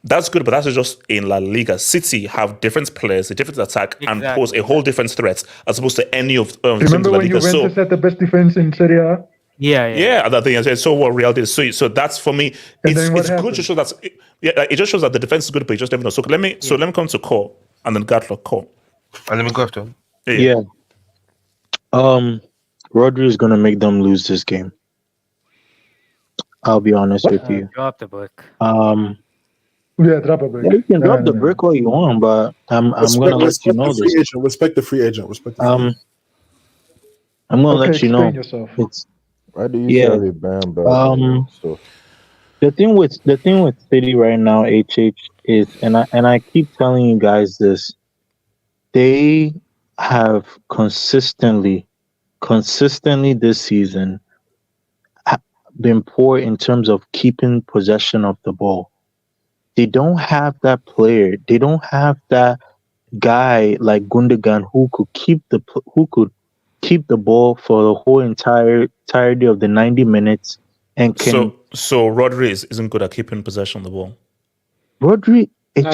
that's good, but that's just in La Liga. City have different players, a different attack, and pose a whole different threat as opposed to any of the teams in Remember La when Liga. Juventus had the best defense in Serie A? Yeah. That thing. So what Real did. So that's for me. It's good to show that. It just shows that the defense is good, but you just never know. So let me come to Cole and then Gatlock Cole. And let me go after. Yeah. Rodri is gonna make them lose this game. I'll be honest with you. Drop the brick. Drop a brick. Yeah, you can drop the brick all you want, but I'm gonna let you know this. Respect the free agent. I'm gonna let you know. It's why do you say ban, bro? The thing with City right now, HH is, and I keep telling you guys this, they have consistently this season been poor in terms of keeping possession of the ball. They don't have that player. They don't have that guy like Gundogan who could keep the ball for the whole entirety of the 90 minutes and can. So Rodri isn't good at keeping possession of the ball. Rodri is.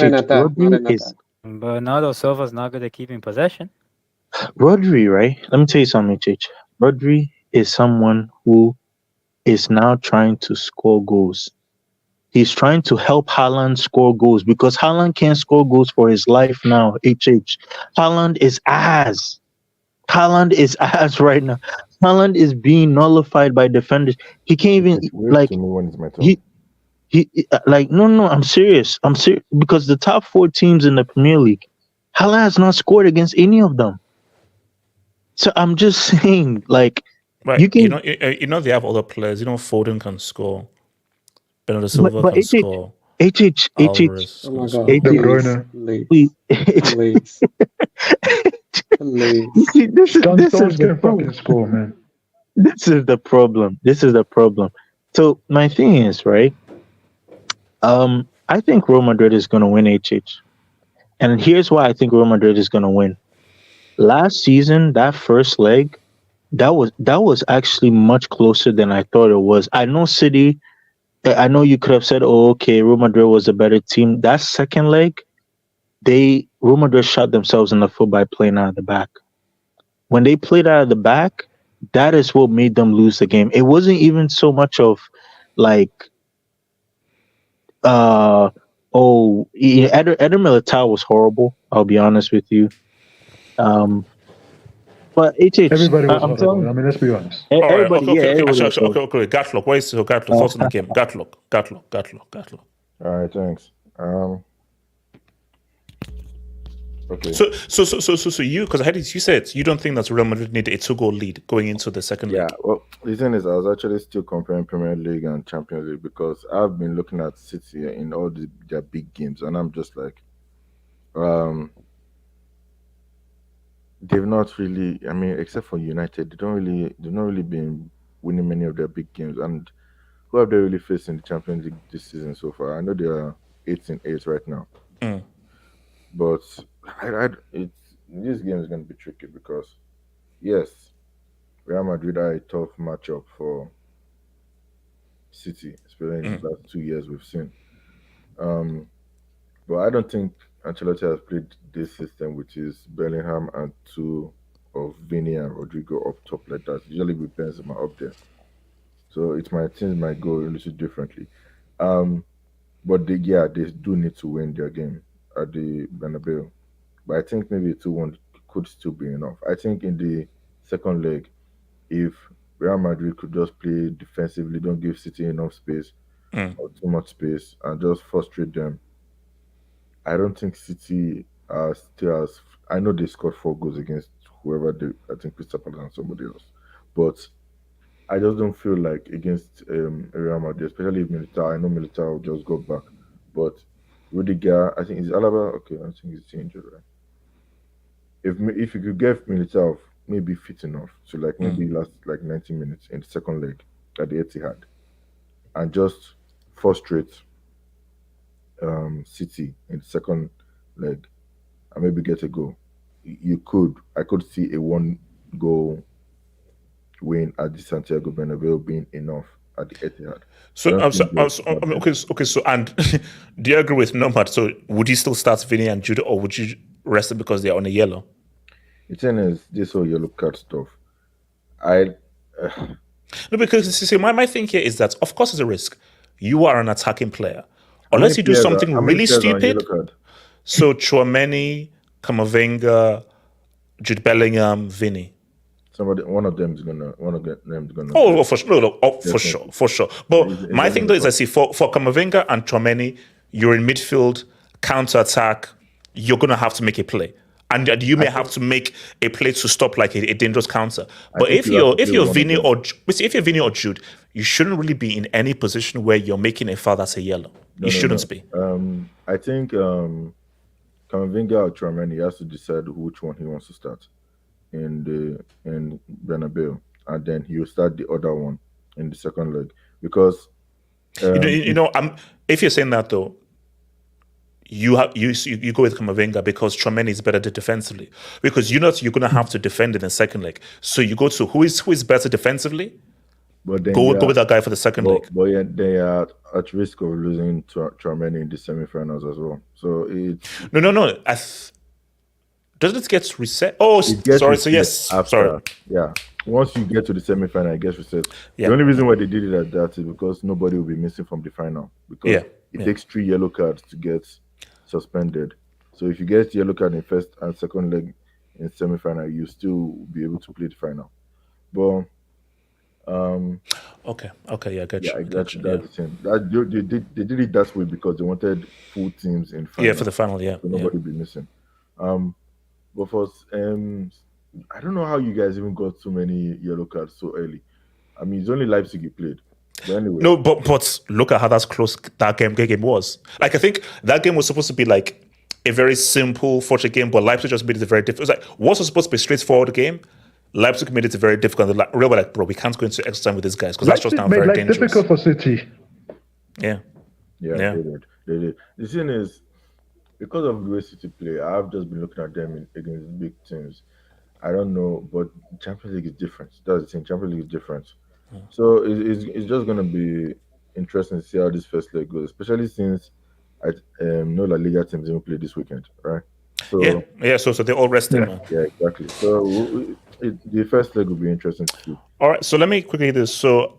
Bernardo Silva's not good at keeping possession. Rodri, right? Let me tell you something, HH. Rodri is someone who is now trying to score goals. He's trying to help Haaland score goals because Haaland can't score goals for his life now, HH. Haaland is ass. Haaland is ass right now. Haaland is being nullified by defenders. He can't even no, I'm serious. Because the top 4 teams in the Premier League, Haaland has not scored against any of them. So I'm just saying, like, you know they have other players. You know, Foden can score. Bernardo Silva can score. HH. Oh my God. Please. This is the problem. Score, man. This is the problem. So my thing is, right? I think Real Madrid is going to win, HH. And here's why I think Real Madrid is going to win. Last season, that first leg, that was actually much closer than I thought it was. I know City I know you could have said, "Oh, okay, Real Madrid was a better team." That second leg, Real Madrid shot themselves in the foot by playing out of the back. When they played out of the back, that is what made them lose the game. It wasn't even so much of like, Eder Militao was horrible. I'll be honest with you. But Everybody was I'm horrible. telling I mean, let's be honest. All right. everybody, Okay. everybody was Actually, horrible. okay. Gatlock. Why is so Gatlock? Thoughts on the game? Gatlock. All right, thanks. Okay. So you, because I heard you said you don't think that Real Madrid need a 2-goal lead going into the second leg. Yeah, well, the thing is, I was actually still comparing Premier League and Champions League because I've been looking at City in all their big games, and I'm just like, they've not really. I mean, except for United, they've not really been winning many of their big games. And who have they really faced in the Champions League this season so far? I know they are 8-8 right now, but this game is going to be tricky because, yes, Real Madrid are a tough matchup for City, especially in the last 2 years we've seen. But I don't think Ancelotti has played this system, which is Bellingham and two of Vini and Rodrigo up top like that. Usually with Benzema up there. So things might go a little differently. But they do need to win their game at the Bernabeu. But I think maybe a 2-1 could still be enough. I think in the second leg, if Real Madrid could just play defensively, don't give City enough space or too much space, and just frustrate them, I don't think City still has. I know they scored 4 goals against whoever I think Crystal Palace and somebody else, but I just don't feel like against Real Madrid, especially if Militao. I know Militao just got back, but Rudiger, I think is Alaba. Okay, I think he's injured, right? If you could get Militao maybe fit enough to like maybe last like 90 minutes in the second leg at the Etihad, and just frustrate City in the second leg, and maybe get a goal. I could see a 1-goal win at the Santiago Bernabeu being enough at the Etihad. Okay. So, and do you agree with Nomad? So, would you still start Vinny and Jude, or would you rest them because they're on a yellow? The thing is, this whole yellow card stuff. No, because see, my thing here is that, of course, it's a risk. You are an attacking player. Unless you do something really stupid. So, Chouameni, Camavinga, Jude Bellingham, Vinny. One of them is gonna. Oh, for sure, for sure. But my thing though is, I see for Camavinga and Chouameni, you're in midfield, counter attack. You're gonna have to make a play, and you may have to make a play to stop like a dangerous counter. But if you're Vinny or Jude, you shouldn't really be in any position where you're making a foul that's a yellow. You shouldn't be. I think Camavinga or Chouameni has to decide which one he wants to start in Bernabeu, and then he'll start the other one in the second leg because if you're saying that though, you go with Camavinga because Chouameni is better defensively, because you're gonna have to defend in the second leg. So you go to who is better defensively. But then go with that guy for the second leg. But yeah, they are at risk of losing Chouameni in the semi-finals as well. So it's no. Doesn't it get reset? Oh, sorry. So yes, sorry. Yeah, once you get to the semi-final, it gets reset. Yeah. The only reason why they did it like that is because nobody will be missing from the final, because it takes 3 yellow cards to get suspended. So if you get yellow card in first and second leg in semi-final, you still be able to play the final. But okay, I got you. That's the thing. They did it that way because they wanted full teams in final. Yeah, for the final, so nobody be missing. But for I don't know how you guys even got so many yellow cards so early. I mean, it's only Leipzig you played. But anyway. No, but look at how that's close that game was. Like, I think that game was supposed to be like a very simple, fortunate game, but Leipzig just made it very difficult. It was like, what's supposed to be a straightforward game? Leipzig made it very difficult. Real were like, bro, we can't go into extra time with these guys because that's just now very dangerous. Difficult for City. Yeah, they did. The thing is, because of the way City play, I've just been looking at them against big teams. I don't know, but Champions League is different. That's the thing. Champions League is different. So it's just gonna be interesting to see how this first leg goes, especially since I no La Liga teams even play this weekend, right? So Yeah. So they're all rested, man. yeah, exactly. So the first leg will be interesting to see. All right. So let me quickly do this. So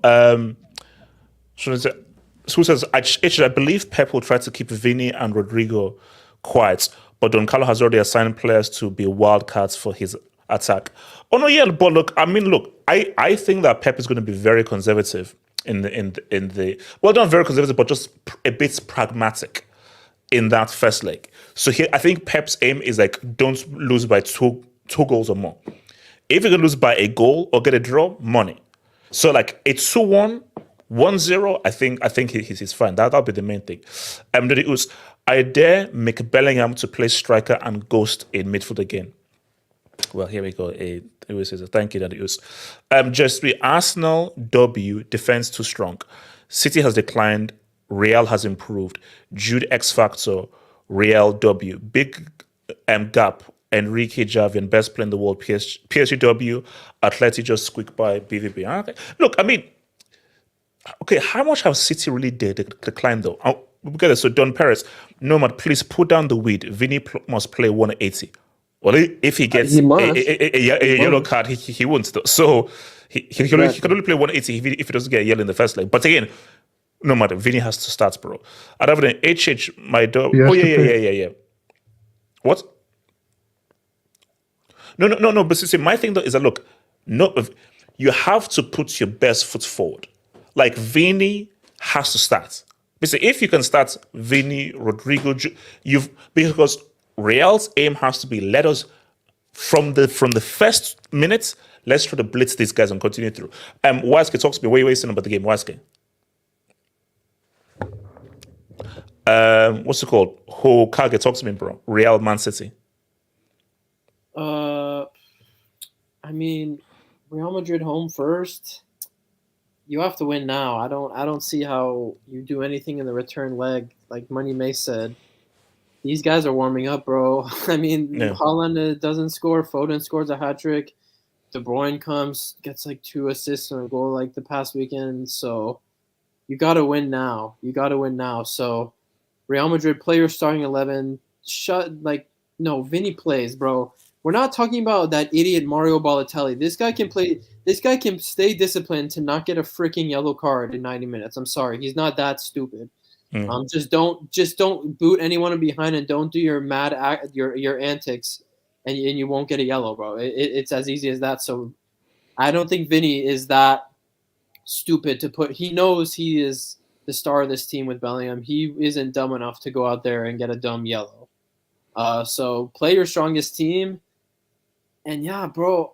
who says I believe Pep will try to keep Vini and Rodrigo quiet, but Don Carlo has already assigned players to be wildcards for his attack. Oh no, yeah, but look, I think that Pep is going to be very conservative in the well, not very conservative, but just a bit pragmatic in that first leg. So here, I think Pep's aim is like, don't lose by two goals or more. If you're gonna lose by a goal or get a draw, money. So like a 2-1, 1-0, I think he's fine. That'll be the main thing. I dare make Bellingham to play striker and ghost in midfield again. Well, here we go. It says thank you, Daddy Us. Just the Arsenal W, defense too strong. City has declined. Real has improved. Jude X Factor. Real W. Big gap. Enrique Javian, best player in the world. PSG W. Atleti just squeak by BVB. Okay. Look, I mean, okay, how much have City really declined though? Look at this. So Don Perez, Nomad, please put down the weed. Vinny must play 180. Well, if he gets a yellow card, he won't. So he can only play 180 if he doesn't get a yellow in the first leg. But again, no matter, Vinny has to start, bro. I'd have an HH, my dog. Oh, yeah. What? No. But see, my thing though is that look, you have to put your best foot forward. Like Vinny has to start. Basically, if you can start Vinny, Rodrigo, because Real's aim has to be let us from the first minute. Let's try to blitz these guys and continue through. Waske talks to me. What are you saying about the game, Waske? What's it called? Hokage talks to me, bro. Real Man City. I mean, Real Madrid home first. You have to win now. I don't see how you do anything in the return leg. Like Money May said, these guys are warming up, bro. I mean, Haaland doesn't score. Foden scores a hat trick. De Bruyne comes, gets like 2 assists and a goal like the past weekend. So you got to win now. So Real Madrid, play your starting 11. Vinny plays, bro. We're not talking about that idiot Mario Balotelli. This guy can play. This guy can stay disciplined to not get a freaking yellow card in 90 minutes. I'm sorry, he's not that stupid. Just don't boot anyone behind and don't do your your antics, and you won't get a yellow, bro. It's as easy as that. So I don't think Vinny is that stupid to put. He knows he is the star of this team with Bellingham. He isn't dumb enough to go out there and get a dumb yellow. So play your strongest team. And yeah, bro,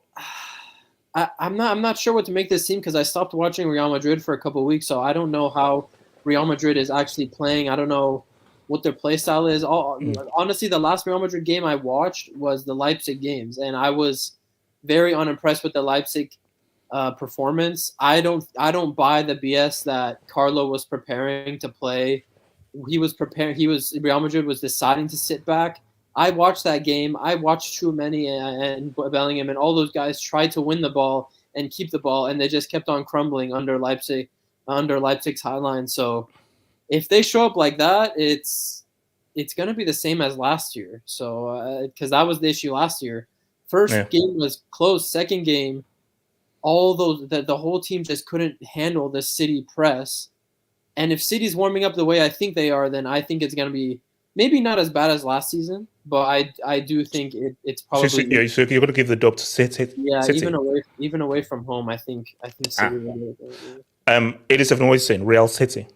I'm not sure what to make this team because I stopped watching Real Madrid for a couple of weeks, so I don't know how Real Madrid is actually playing. I don't know what their play style is. Honestly, the last Real Madrid game I watched was the Leipzig games, and I was very unimpressed with the Leipzig performance. I don't buy the BS that Carlo was preparing to play. Real Madrid was deciding to sit back. I watched that game. I watched Tchouameni and Bellingham, and all those guys tried to win the ball and keep the ball, and they just kept on crumbling under Leipzig's high line. So if they show up like that, it's going to be the same as last year. So because that was the issue last year. First game was close. Second game, the whole team just couldn't handle the City press. And if City's warming up the way I think they are, then I think it's going to be maybe not as bad as last season, but I do think it's probably. So you're going to give the dub to City. Yeah, City. even away from home, I think City. 87. What are you saying? Real City.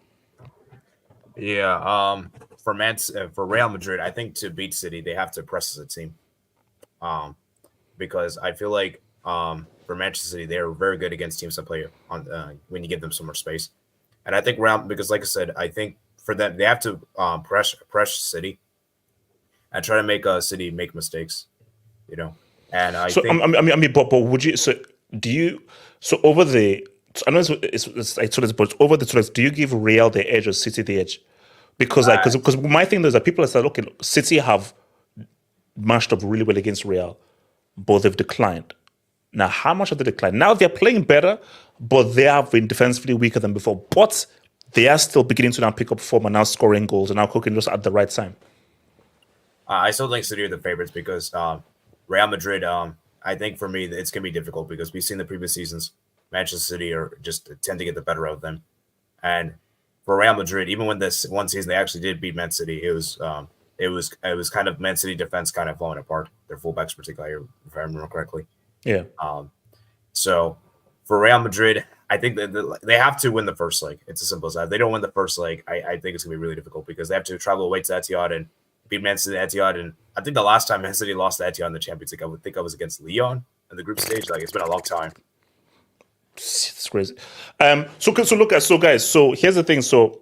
Yeah. For Real Madrid, I think to beat City, they have to press as a team. Because I feel like for Manchester City, they are very good against teams that play on when you give them some more space. And I think because like I said, I think for them they have to press City and try to make City make mistakes, And I think. But would you? So do you? So over the. I know it's but over the toilets, do you give Real the edge or City the edge? Because my thing is that people are saying, okay, City have matched up really well against Real, but they've declined. Now, how much have they declined? Now they're playing better, but they have been defensively weaker than before. But they are still beginning to now pick up form and now scoring goals and now cooking just at the right time. I still think City are the favorites because Real Madrid. I think for me it's gonna be difficult because we've seen the previous seasons. Manchester City are just tend to get the better of them, and for Real Madrid, even when this one season they actually did beat Man City, it was kind of Man City defense kind of falling apart. Their fullbacks, particularly, if I remember correctly. Yeah. So for Real Madrid, I think that they have to win the first leg. It's as simple as that. If they don't win the first leg, I think it's gonna be really difficult because they have to travel away to Etihad and beat Man City at Etihad. And I think the last time Man City lost to Etihad in the Champions League, I would think I was against Lyon in the group stage. Like it's been a long time. It's crazy. So guys, so here's the thing. So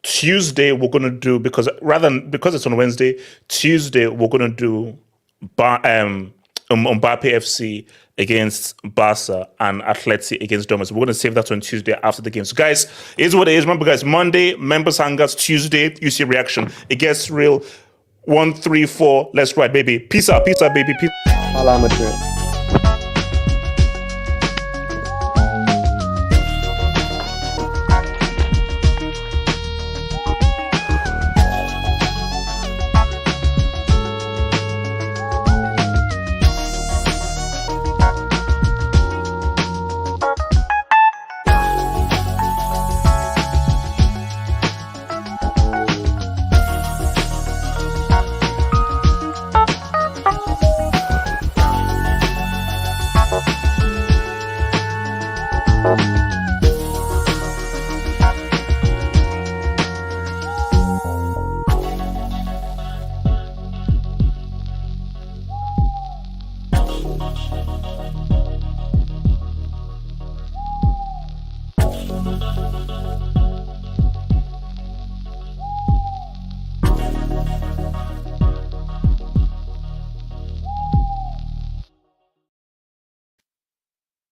Tuesday we're gonna do because it's on Wednesday. Tuesday we're gonna do Mbappe FC against Barca and Atleti against Dortmund. We're gonna save that on Tuesday after the game. So guys, here's what it is. Remember, guys, Monday members hangouts, Tuesday you see reaction. It gets real. 1, 3, 4. Let's ride, baby. Peace out, baby. Peace. Hala Madrid.